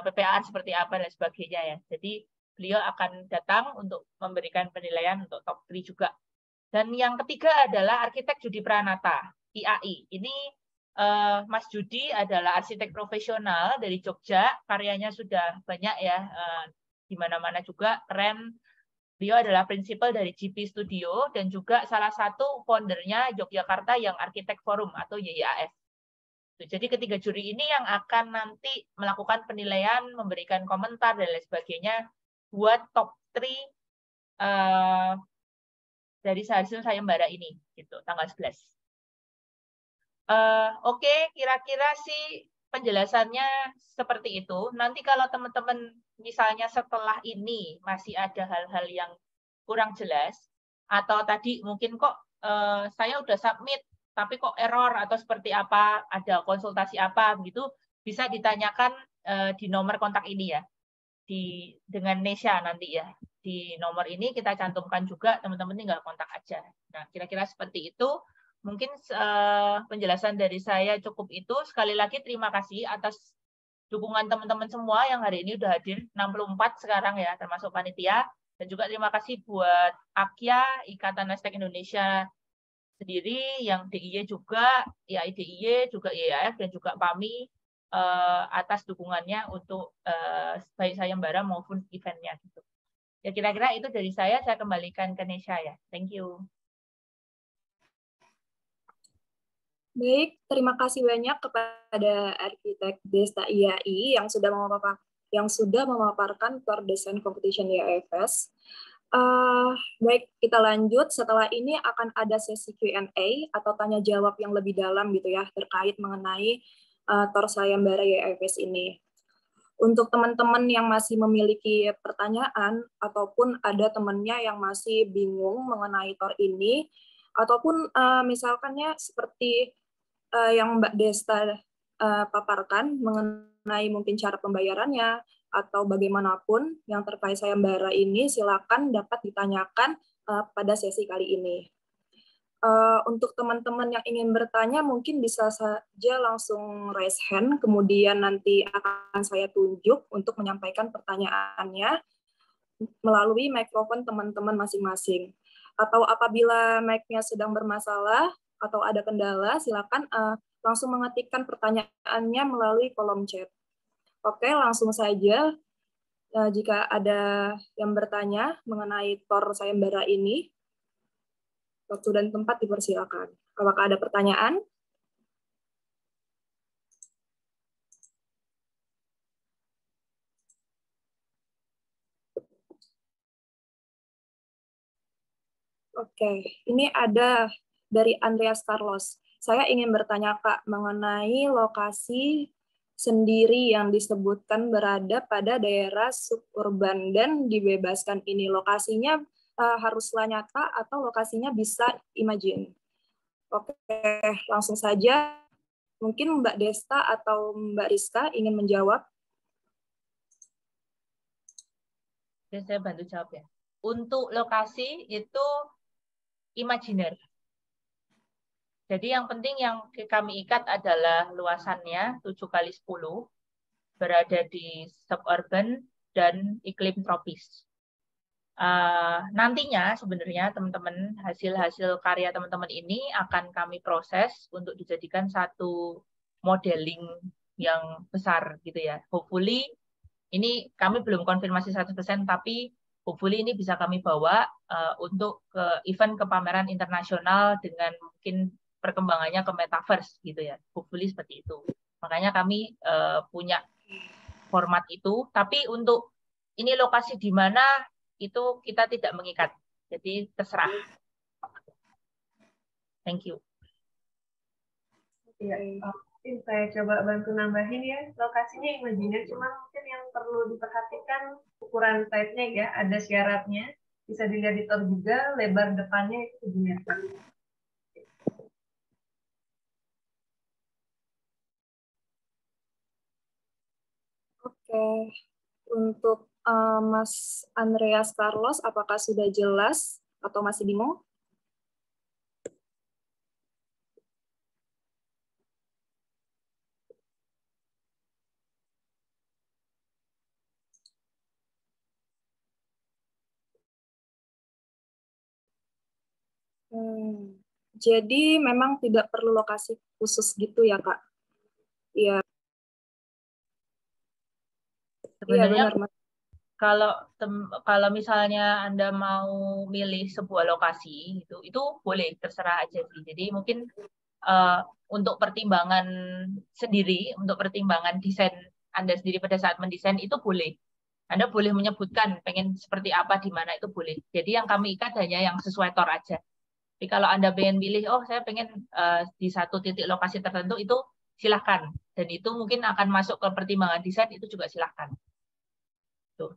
PPAR seperti apa dan sebagainya ya. Jadi beliau akan datang untuk memberikan penilaian untuk top 3 juga. Dan yang ketiga adalah arsitek Judi Pranata, IAI. Ini Mas Judi adalah arsitek profesional dari Jogja, karyanya sudah banyak ya, di mana-mana juga, keren. Beliau adalah prinsipal dari GP Studio dan juga salah satu foundernya Yogyakarta Young Architect Forum atau YYAF. Jadi ketiga juri ini yang akan nanti melakukan penilaian, memberikan komentar dan lain sebagainya buat top 3 dari hasil sayembara ini, gitu, tanggal 11. Oke, kira-kira sih penjelasannya seperti itu. Nanti kalau teman-teman misalnya setelah ini masih ada hal-hal yang kurang jelas, atau tadi mungkin kok saya udah submit, tapi kok error atau seperti apa, ada konsultasi apa, begitu, bisa ditanyakan di nomor kontak ini ya, dengan Nesha nanti ya. Di nomor ini kita cantumkan juga, teman-teman tinggal kontak aja. Nah, kira-kira seperti itu. Mungkin penjelasan dari saya cukup itu. Sekali lagi terima kasih atas dukungan teman-teman semua yang hari ini udah hadir, 64 sekarang ya, termasuk panitia. Dan juga terima kasih buat AKIA, Ikatan Arsitek Indonesia sendiri, yang DIY juga, IAI juga IAF, dan juga PAMI atas dukungannya untuk baik sayembara maupun eventnya. Gitu. Ya kira-kira itu dari saya kembalikan ke Nesha ya. Thank you. Baik, terima kasih banyak kepada arsitek Desta IAI yang sudah memaparkan Core Design Competition IAFS. Baik, kita lanjut. Setelah ini akan ada sesi Q&A atau tanya jawab yang lebih dalam gitu ya terkait mengenai Tor Sayembara IAFS ini. Untuk teman-teman yang masih memiliki pertanyaan ataupun ada temannya yang masih bingung mengenai Tor ini, ataupun misalkannya seperti yang Mbak Desta paparkan mengenai mungkin cara pembayarannya atau bagaimanapun yang terkait sayembara ini, silakan dapat ditanyakan pada sesi kali ini. Untuk teman-teman yang ingin bertanya mungkin bisa saja langsung raise hand, kemudian nanti akan saya tunjuk untuk menyampaikan pertanyaannya melalui mikrofon teman-teman masing-masing. Atau apabila mic-nya sedang bermasalah atau ada kendala, silakan langsung mengetikkan pertanyaannya melalui kolom chat. Oke, langsung saja. Jika ada yang bertanya mengenai TOR sayembara ini, waktu dan tempat dipersilakan. Apakah ada pertanyaan? Oke, ini ada dari Andreas Carlos. Saya ingin bertanya, Kak, mengenai lokasi sendiri yang disebutkan berada pada daerah suburban dan dibebaskan ini. Lokasinya haruslah nyata atau lokasinya bisa imagine? Oke, langsung saja. Mungkin Mbak Desta atau Mbak Rizka ingin menjawab. Oke, saya bantu jawab ya. Untuk lokasi itu imajiner. Jadi yang penting yang kami ikat adalah luasannya 7x10, berada di suburban dan iklim tropis. Nantinya sebenarnya teman-teman hasil-hasil karya teman-teman ini akan kami proses untuk dijadikan satu modeling yang besar gitu ya. Hopefully ini kami belum konfirmasi 100%, tapi hopefully ini bisa kami bawa untuk ke event ke pameran internasional dengan mungkin perkembangannya ke metaverse gitu ya. Hopefully seperti itu. Makanya kami punya format itu, tapi untuk ini lokasi di mana itu kita tidak mengikat. Jadi terserah. Thank you. Iya, mungkin saya coba bantu nambahin ya. Lokasinya imajiner, cuma mungkin yang perlu diperhatikan ukuran site-nya ya, ada syaratnya. Bisa dilihat di TOR juga, lebar depannya itu 7 meter. Oke, untuk Mas Andreas Carlos, apakah sudah jelas atau masih bingung? Jadi memang tidak perlu lokasi khusus gitu ya, Kak? Iya. Iya, Sebenarnya benar, Mas. kalau misalnya Anda mau milih sebuah lokasi itu boleh, terserah aja sih. Jadi mungkin untuk pertimbangan sendiri, untuk pertimbangan desain Anda sendiri pada saat mendesain itu boleh. Anda boleh menyebutkan pengen seperti apa di mana itu boleh. Jadi yang kami ikat hanya yang sesuai TOR aja. Tapi kalau Anda pengen pilih, oh saya pengen di satu titik lokasi tertentu, itu silahkan. Dan itu mungkin akan masuk ke pertimbangan desain, itu juga silahkan. Tuh.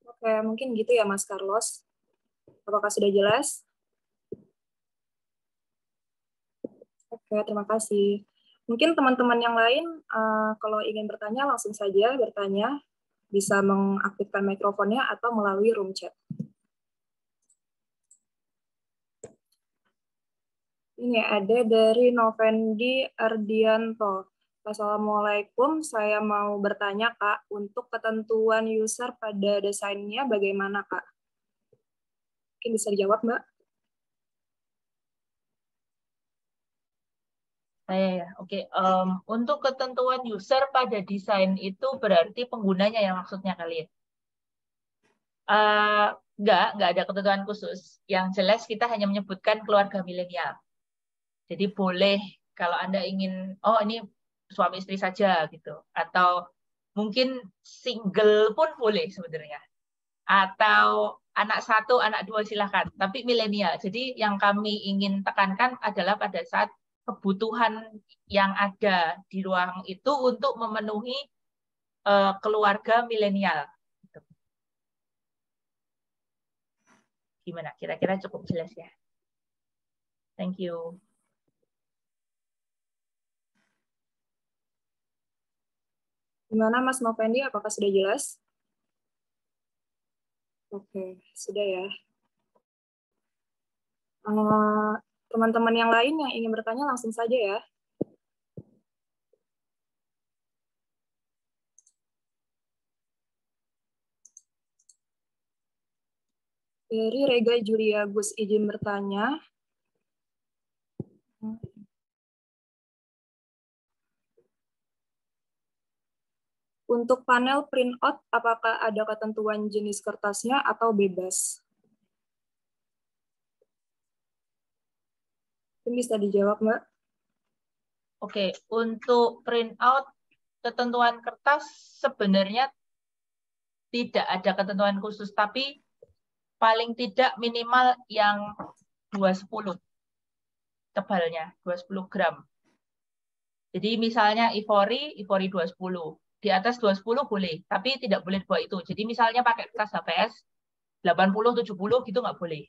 Oke, mungkin gitu ya, Mas Carlos. Apakah sudah jelas? Oke, terima kasih. Mungkin teman-teman yang lain, kalau ingin bertanya, langsung saja bertanya. Bisa mengaktifkan mikrofonnya atau melalui room chat. Ini ada dari Novendi Ardianto. Assalamualaikum, saya mau bertanya, Kak, untuk ketentuan user pada desainnya bagaimana, Kak? Mungkin bisa dijawab, Mbak? Saya ya, oke. Untuk ketentuan user pada desain itu berarti penggunanya yang maksudnya kali ya? Nggak ada ketentuan khusus. Yang jelas kita hanya menyebutkan keluarga milenial. Jadi boleh kalau Anda ingin, oh ini suami istri saja gitu. Atau mungkin single pun boleh sebenarnya. Atau anak satu, anak dua silahkan. Tapi milenial. Jadi yang kami ingin tekankan adalah pada saat kebutuhan yang ada di ruang itu untuk memenuhi keluarga milenial. Gimana? Kira-kira cukup jelas ya? Thank you. Gimana, Mas Novendi? Apakah sudah jelas? Oke, sudah ya. Teman-teman yang lain yang ingin bertanya langsung saja ya. Dari Rega Julia Gus izin bertanya, Untuk panel printout, apakah ada ketentuan jenis kertasnya atau bebas? Ini bisa dijawab, Mbak. Oke, untuk printout ketentuan kertas sebenarnya tidak ada ketentuan khusus, tapi paling tidak minimal yang 210 tebalnya, 210 gram. Jadi misalnya ivory 210. Di atas 210 boleh, tapi tidak boleh di bawah itu. Jadi misalnya pakai kertas HPS 80-70 gitu nggak boleh.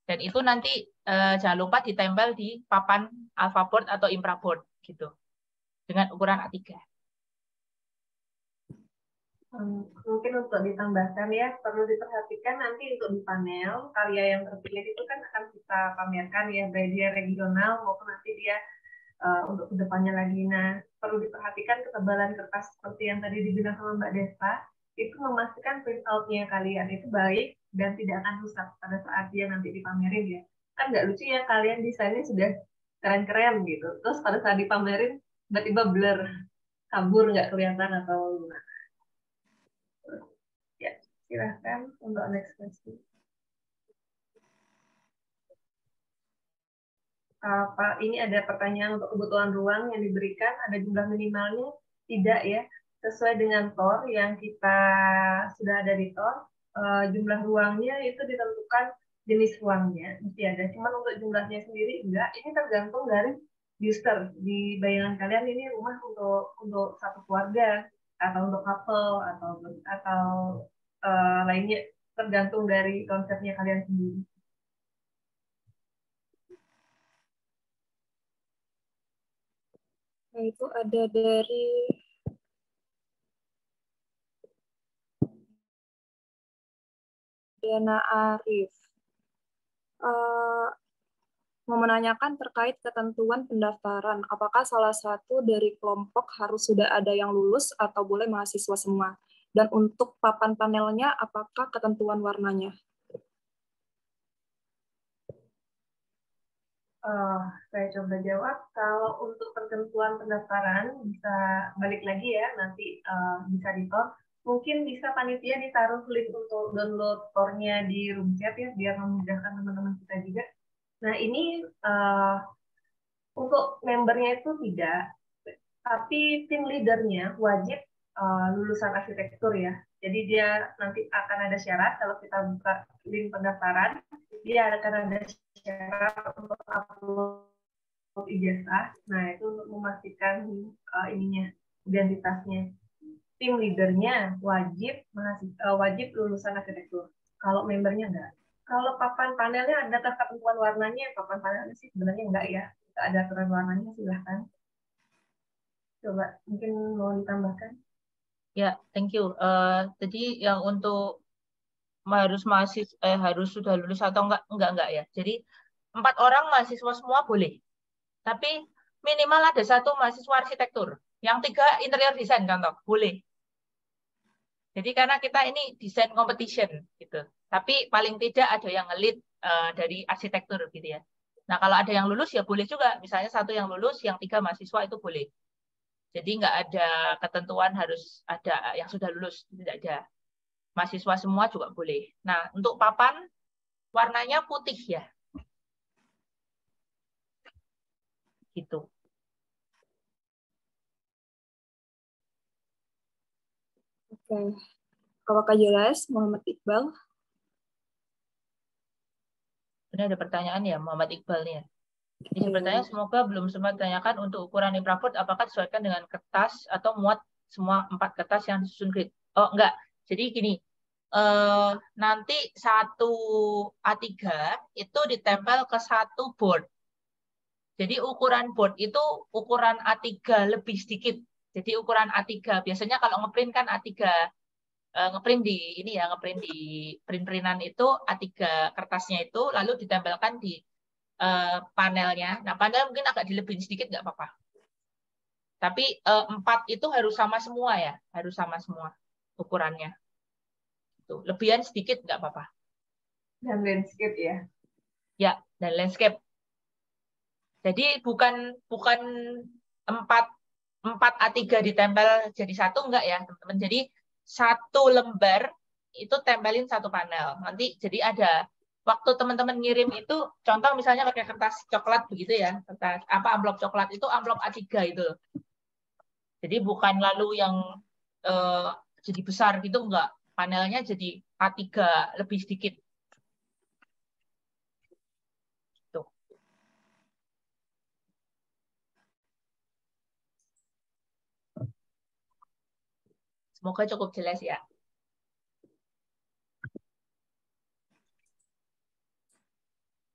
Dan itu nanti jangan lupa ditempel di papan alphaboard atau infraboard gitu. Dengan ukuran A3. Mungkin untuk ditambahkan ya, perlu diperhatikan nanti untuk di panel, karya yang terpilih itu kan akan kita pamerkan ya, baik dia regional maupun nanti dia untuk kedepannya lagi. Nah, perlu diperhatikan ketebalan kertas seperti yang tadi dibilang sama Mbak Desa, itu memastikan printout-nya kalian itu baik dan tidak akan rusak pada saat dia nanti dipamerin ya. Kan nggak lucu ya, kalian desainnya sudah keren-keren gitu, terus pada saat dipamerin tiba-tiba blur, kabur nggak kelihatan atau gimana. Ya, silahkan untuk next question. Ini ada pertanyaan untuk kebutuhan ruang yang diberikan, ada jumlah minimalnya? Tidak ya, sesuai dengan TOR yang kita sudah ada di TOR, jumlah ruangnya itu ditentukan jenis ruangnya, mesti ada. Cuman untuk jumlahnya sendiri enggak, ini tergantung dari user. Di bayangan kalian ini rumah untuk satu keluarga, atau untuk couple, atau lainnya, tergantung dari konsepnya kalian sendiri. Nah, itu ada dari Diana Arif. Mau menanyakan terkait ketentuan pendaftaran, apakah salah satu dari kelompok harus sudah ada yang lulus atau boleh mahasiswa semua? Dan untuk papan panelnya, apakah ketentuan warnanya? Saya coba jawab. Kalau untuk ketentuan pendaftaran bisa balik lagi ya, nanti bisa di TOR. Mungkin bisa panitia ditaruh link untuk download TOR-nya di room chat ya, biar memudahkan teman-teman kita juga. Nah ini untuk membernya itu tidak, tapi tim leadernya wajib lulusan arsitektur ya. Jadi dia nanti akan ada syarat kalau kita buka link pendaftaran, dia akan ada syarat untuk upload ijazah. Nah itu untuk memastikan identitasnya. Tim leadernya wajib lulusan arsitektur. Kalau membernya enggak. Kalau papan panelnya ada ketentuan warnanya, papan panelnya sih sebenarnya enggak ya. Tidak ada aturan warnanya, silahkan. Coba mungkin mau ditambahkan. Ya, thank you. Jadi yang untuk harus sudah lulus atau enggak ya. Jadi 4 orang mahasiswa semua boleh. Tapi minimal ada 1 mahasiswa arsitektur. Yang 3 interior design contoh, boleh. Jadi karena kita ini desain competition gitu. Tapi paling tidak ada yang ngelit dari arsitektur gitu ya. Nah, kalau ada yang lulus ya boleh juga. Misalnya 1 yang lulus, yang 3 mahasiswa itu boleh. Jadi nggak ada ketentuan harus ada yang sudah lulus, tidak ada. Mahasiswa semua juga boleh. Nah, untuk papan warnanya putih ya. Gitu. Oke. Apakah jelas, Muhammad Iqbal? Ini ada pertanyaan ya, Muhammad Iqbal nih ya. Ini bertanya, semoga belum sempat ditanyakan untuk ukuran infraboard, apakah disesuaikan dengan kertas atau muat semua 4 kertas yang disusun grid? Oh, enggak. Jadi gini, nanti 1 A3 itu ditempel ke 1 board. Jadi ukuran board itu ukuran A3 lebih sedikit. Jadi ukuran A3, biasanya kalau ngeprint kan A3, ngeprint di ini ya, ngeprint di print-printan itu A3 kertasnya itu lalu ditempelkan di panelnya. Nah, panel mungkin agak dilebihin sedikit nggak apa-apa. Tapi 4 itu harus sama semua ya, harus sama semua ukurannya. Tuh, lebihan sedikit nggak apa-apa. Dan landscape ya. Ya, dan landscape. Jadi bukan 4 A3 ditempel jadi satu, enggak ya teman-teman. Jadi satu lembar itu tempelin satu panel. Nanti jadi ada waktu teman-teman ngirim itu, contoh misalnya pakai kertas coklat begitu ya, kertas amplop coklat itu amplop A3 itu. Jadi bukan lalu yang jadi besar gitu, enggak. Panelnya jadi A3 lebih sedikit. Tuh. Semoga cukup jelas ya.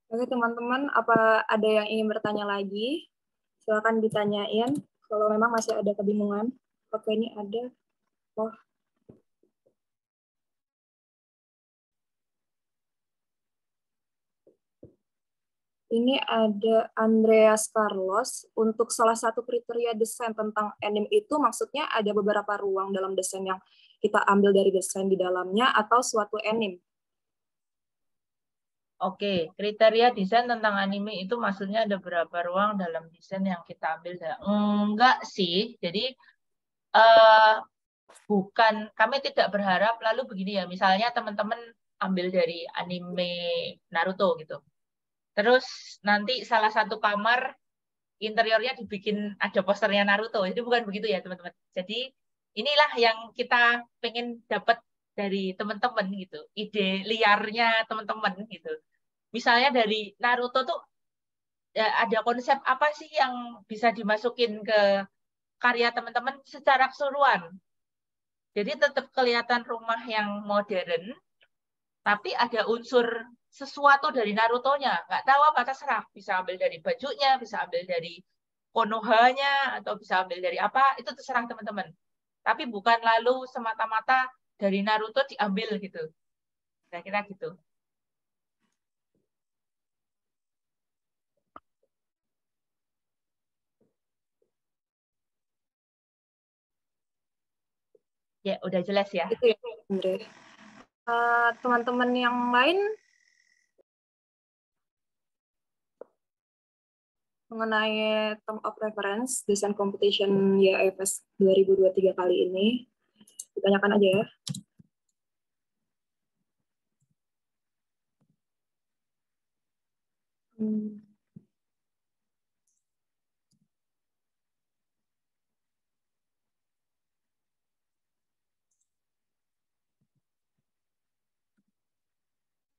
Oke teman-teman, apa ada yang ingin bertanya lagi? Silakan ditanyain kalau memang masih ada kebingungan. Oke, ini ada. Oh. Ini ada Andreas Carlos. Untuk salah satu kriteria desain tentang anime itu maksudnya ada beberapa ruang dalam desain yang kita ambil dari desain di dalamnya atau suatu anime. Oke, kriteria desain tentang anime itu maksudnya ada berapa ruang dalam desain yang kita ambil? Enggak sih. Jadi bukan, kami tidak berharap lalu begini ya. Misalnya teman-teman ambil dari anime Naruto gitu. Terus nanti salah satu kamar interiornya dibikin ada posternya Naruto. Jadi bukan begitu ya teman-teman. Jadi inilah yang kita pengen dapat dari teman-teman gitu. Ide liarnya teman-teman gitu. Misalnya dari Naruto tuh ada konsep apa sih yang bisa dimasukin ke karya teman-teman secara keseluruhan. Jadi tetap kelihatan rumah yang modern, tapi ada unsur sesuatu dari Naruto-nya. Nggak tahu apa, terserah. Bisa ambil dari bajunya, bisa ambil dari Konoha-nya, atau bisa ambil dari apa, itu terserah teman-teman. Tapi bukan lalu semata-mata dari Naruto diambil gitu. Kira-kira gitu. Ya, udah jelas ya. Itu ya, Andre. Teman-teman yang lain mengenai term of reference desain competition YFS 2023 kali ini, ditanyakan aja ya.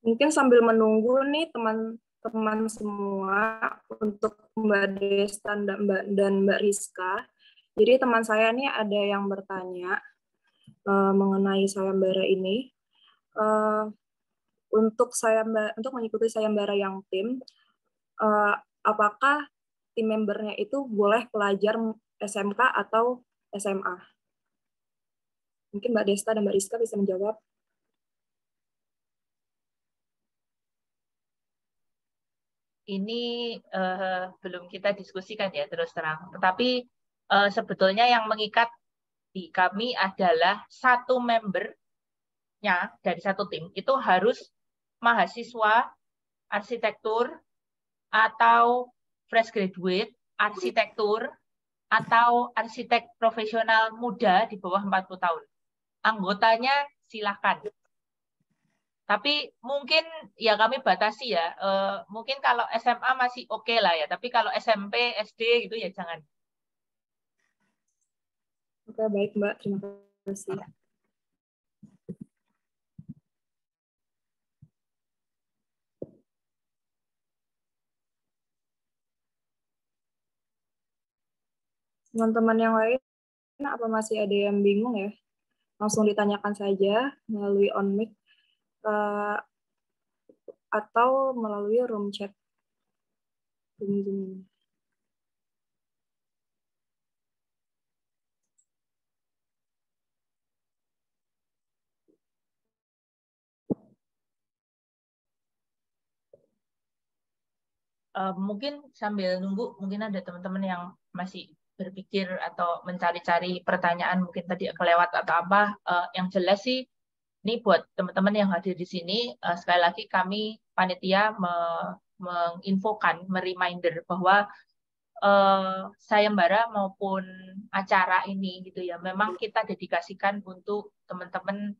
Mungkin sambil menunggu nih teman-teman semua untuk Mbak Desta dan Mbak Rizka. Jadi teman saya nih ada yang bertanya mengenai sayembara ini. Untuk mengikuti sayembara yang tim, apakah tim membernya itu boleh pelajar SMK atau SMA? Mungkin Mbak Desta dan Mbak Rizka bisa menjawab. Ini belum kita diskusikan ya terus terang. Tetapi sebetulnya yang mengikat di kami adalah satu membernya dari satu tim itu harus mahasiswa arsitektur atau fresh graduate arsitektur atau arsitek profesional muda di bawah 40 tahun. Anggotanya silakan. Tapi mungkin ya kami batasi ya. Mungkin kalau SMA masih oke lah ya. Tapi kalau SMP, SD gitu ya jangan. Oke, baik Mbak. Terima kasih. Teman-teman yang lain, apa masih ada yang bingung ya? Langsung ditanyakan saja melalui on mic atau melalui room chat. Mungkin sambil nunggu, mungkin ada teman-teman yang masih berpikir atau mencari-cari pertanyaan, mungkin tadi kelewat atau apa. Yang jelas sih, ini buat teman-teman yang hadir di sini, sekali lagi kami panitia menginfokan, mereminder bahwa sayembara maupun acara ini gitu ya, memang kita dedikasikan untuk teman-teman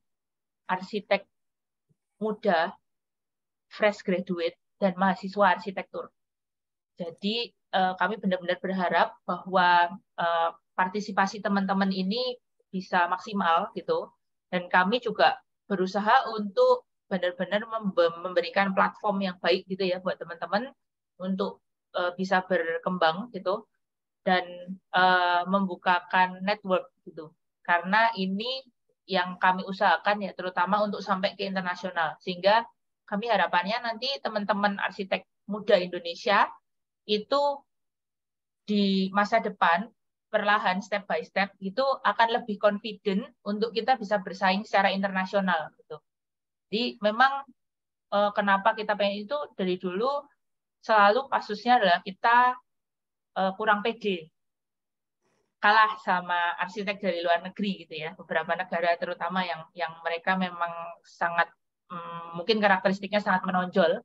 arsitek muda, fresh graduate, dan mahasiswa arsitektur. Jadi kami benar-benar berharap bahwa partisipasi teman-teman ini bisa maksimal gitu, dan kami juga berusaha untuk benar-benar memberikan platform yang baik gitu ya buat teman-teman untuk bisa berkembang gitu dan membukakan network gitu. Karena ini yang kami usahakan ya terutama untuk sampai ke internasional, sehingga kami harapannya nanti teman-teman arsitek muda Indonesia itu di masa depan perlahan step by step itu akan lebih confident untuk kita bisa bersaing secara internasional gitu. Jadi memang kenapa kita pengen itu dari dulu selalu kasusnya adalah kita kurang pede kalah sama arsitek dari luar negeri gitu ya, beberapa negara terutama yang mereka memang sangat mungkin karakteristiknya sangat menonjol.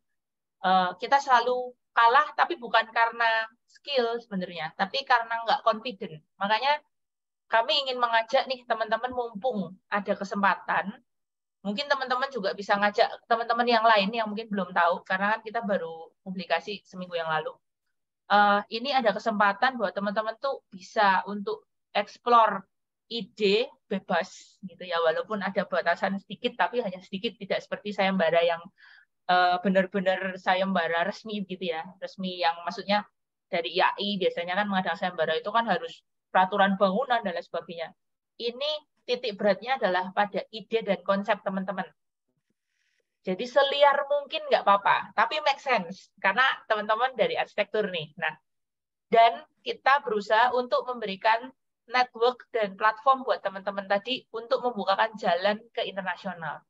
Kita selalu kalah tapi bukan karena skill sebenarnya, tapi karena nggak confident. Makanya kami ingin mengajak nih teman-teman, mumpung ada kesempatan, mungkin teman-teman juga bisa ngajak teman-teman yang lain yang mungkin belum tahu, karena kan kita baru publikasi seminggu yang lalu. Ini ada kesempatan buat teman-teman tuh bisa untuk explore ide bebas gitu ya, walaupun ada batasan sedikit, tapi hanya sedikit, tidak seperti sayembara yang benar-benar sayembara resmi gitu ya, resmi yang maksudnya dari IAI biasanya kan mengadakan sayembara itu kan harus peraturan bangunan dan lain sebagainya. Ini titik beratnya adalah pada ide dan konsep teman-teman. Jadi seliar mungkin nggak apa-apa, tapi make sense karena teman-teman dari arsitektur nih. Nah, dan kita berusaha untuk memberikan network dan platform buat teman-teman tadi untuk membukakan jalan ke internasional.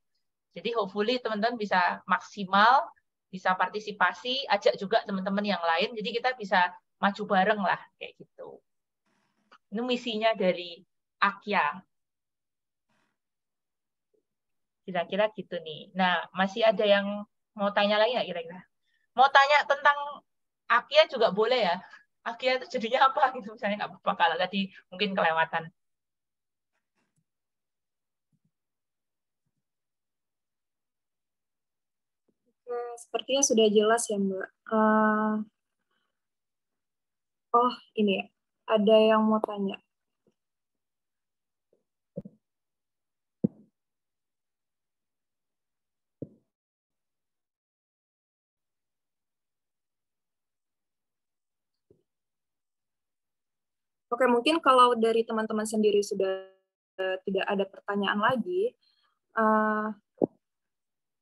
Jadi hopefully teman-teman bisa maksimal, bisa partisipasi, ajak juga teman-teman yang lain, jadi kita bisa maju bareng lah, kayak gitu. Ini misinya dari Akya. Kira-kira gitu nih. Nah, masih ada yang mau tanya lagi nggak kira-kira? Mau tanya tentang Akya juga boleh ya. Akya itu jadinya apa gitu, misalnya nggak apa-apa kalau tadi mungkin kelewatan. Sepertinya sudah jelas ya, Mbak. Oh, ini ya. Ada yang mau tanya. Oke, mungkin kalau dari teman-teman sendiri sudah tidak ada pertanyaan lagi,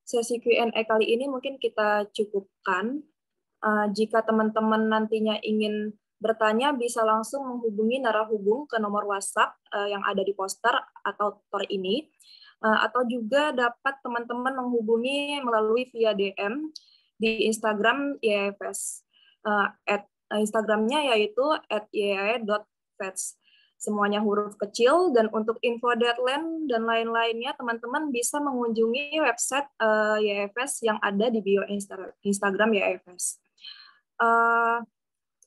sesi Q&A kali ini mungkin kita cukupkan. Jika teman-teman nantinya ingin bertanya, bisa langsung menghubungi narahubung ke nomor WhatsApp yang ada di poster atau tutor ini, atau juga dapat teman-teman menghubungi melalui via DM di Instagram YFS. Instagramnya yaitu @yai.feds. Semuanya huruf kecil, dan untuk info deadline dan lain-lainnya, teman-teman bisa mengunjungi website YFS yang ada di bio Instagram YFS.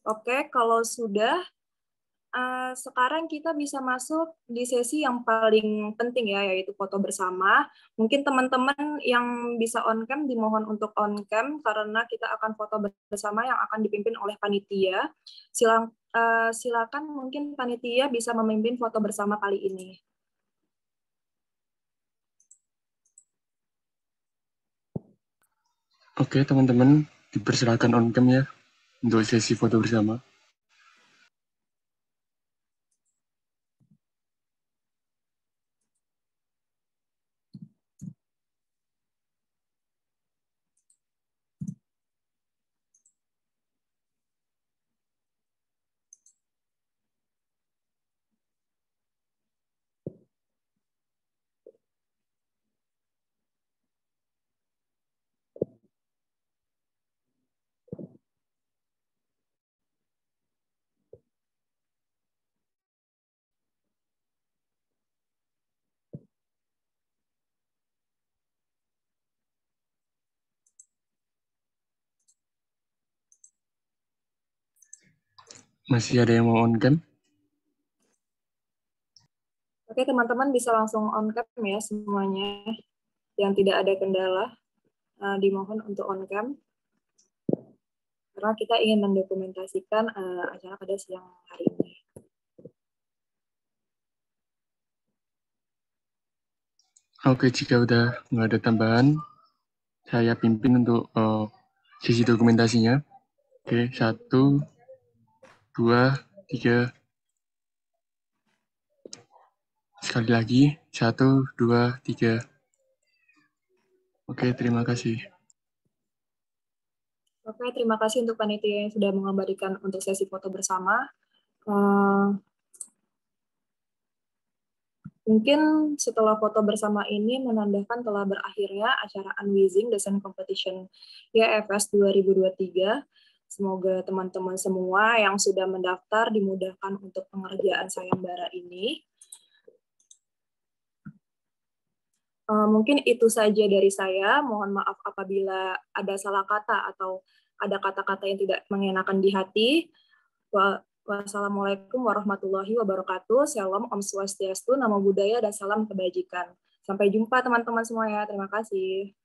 Oke, kalau sudah, sekarang kita bisa masuk di sesi yang paling penting ya, yaitu foto bersama. Mungkin teman-teman yang bisa on-cam dimohon untuk on-cam, karena kita akan foto bersama yang akan dipimpin oleh panitia. Silakan mungkin panitia bisa memimpin foto bersama kali ini. Oke, teman-teman, dipersilakan on-cam ya untuk sesi foto bersama. Masih ada yang mau on cam? Oke, teman-teman bisa langsung on cam ya semuanya. Yang tidak ada kendala, dimohon untuk on cam. Karena kita ingin mendokumentasikan acara pada siang hari ini. Oke, jika udah nggak ada tambahan, saya pimpin untuk sesi dokumentasinya. Oke, 1, 2, 3. Sekali lagi, 1, 2, 3. Oke, terima kasih. Oke, terima kasih untuk panitia yang sudah mengabadikan untuk sesi foto bersama. Mungkin setelah foto bersama ini menandakan telah berakhirnya acara Unwizing Design Competition YFS 2023. Semoga teman-teman semua yang sudah mendaftar dimudahkan untuk pengerjaan sayembara ini. Mungkin itu saja dari saya. Mohon maaf apabila ada salah kata atau ada kata-kata yang tidak mengenakan di hati. Wassalamualaikum warahmatullahi wabarakatuh. Shalom, Om Swastiastu, Namo Buddhaya, dan salam kebajikan. Sampai jumpa teman-teman semuanya. Terima kasih.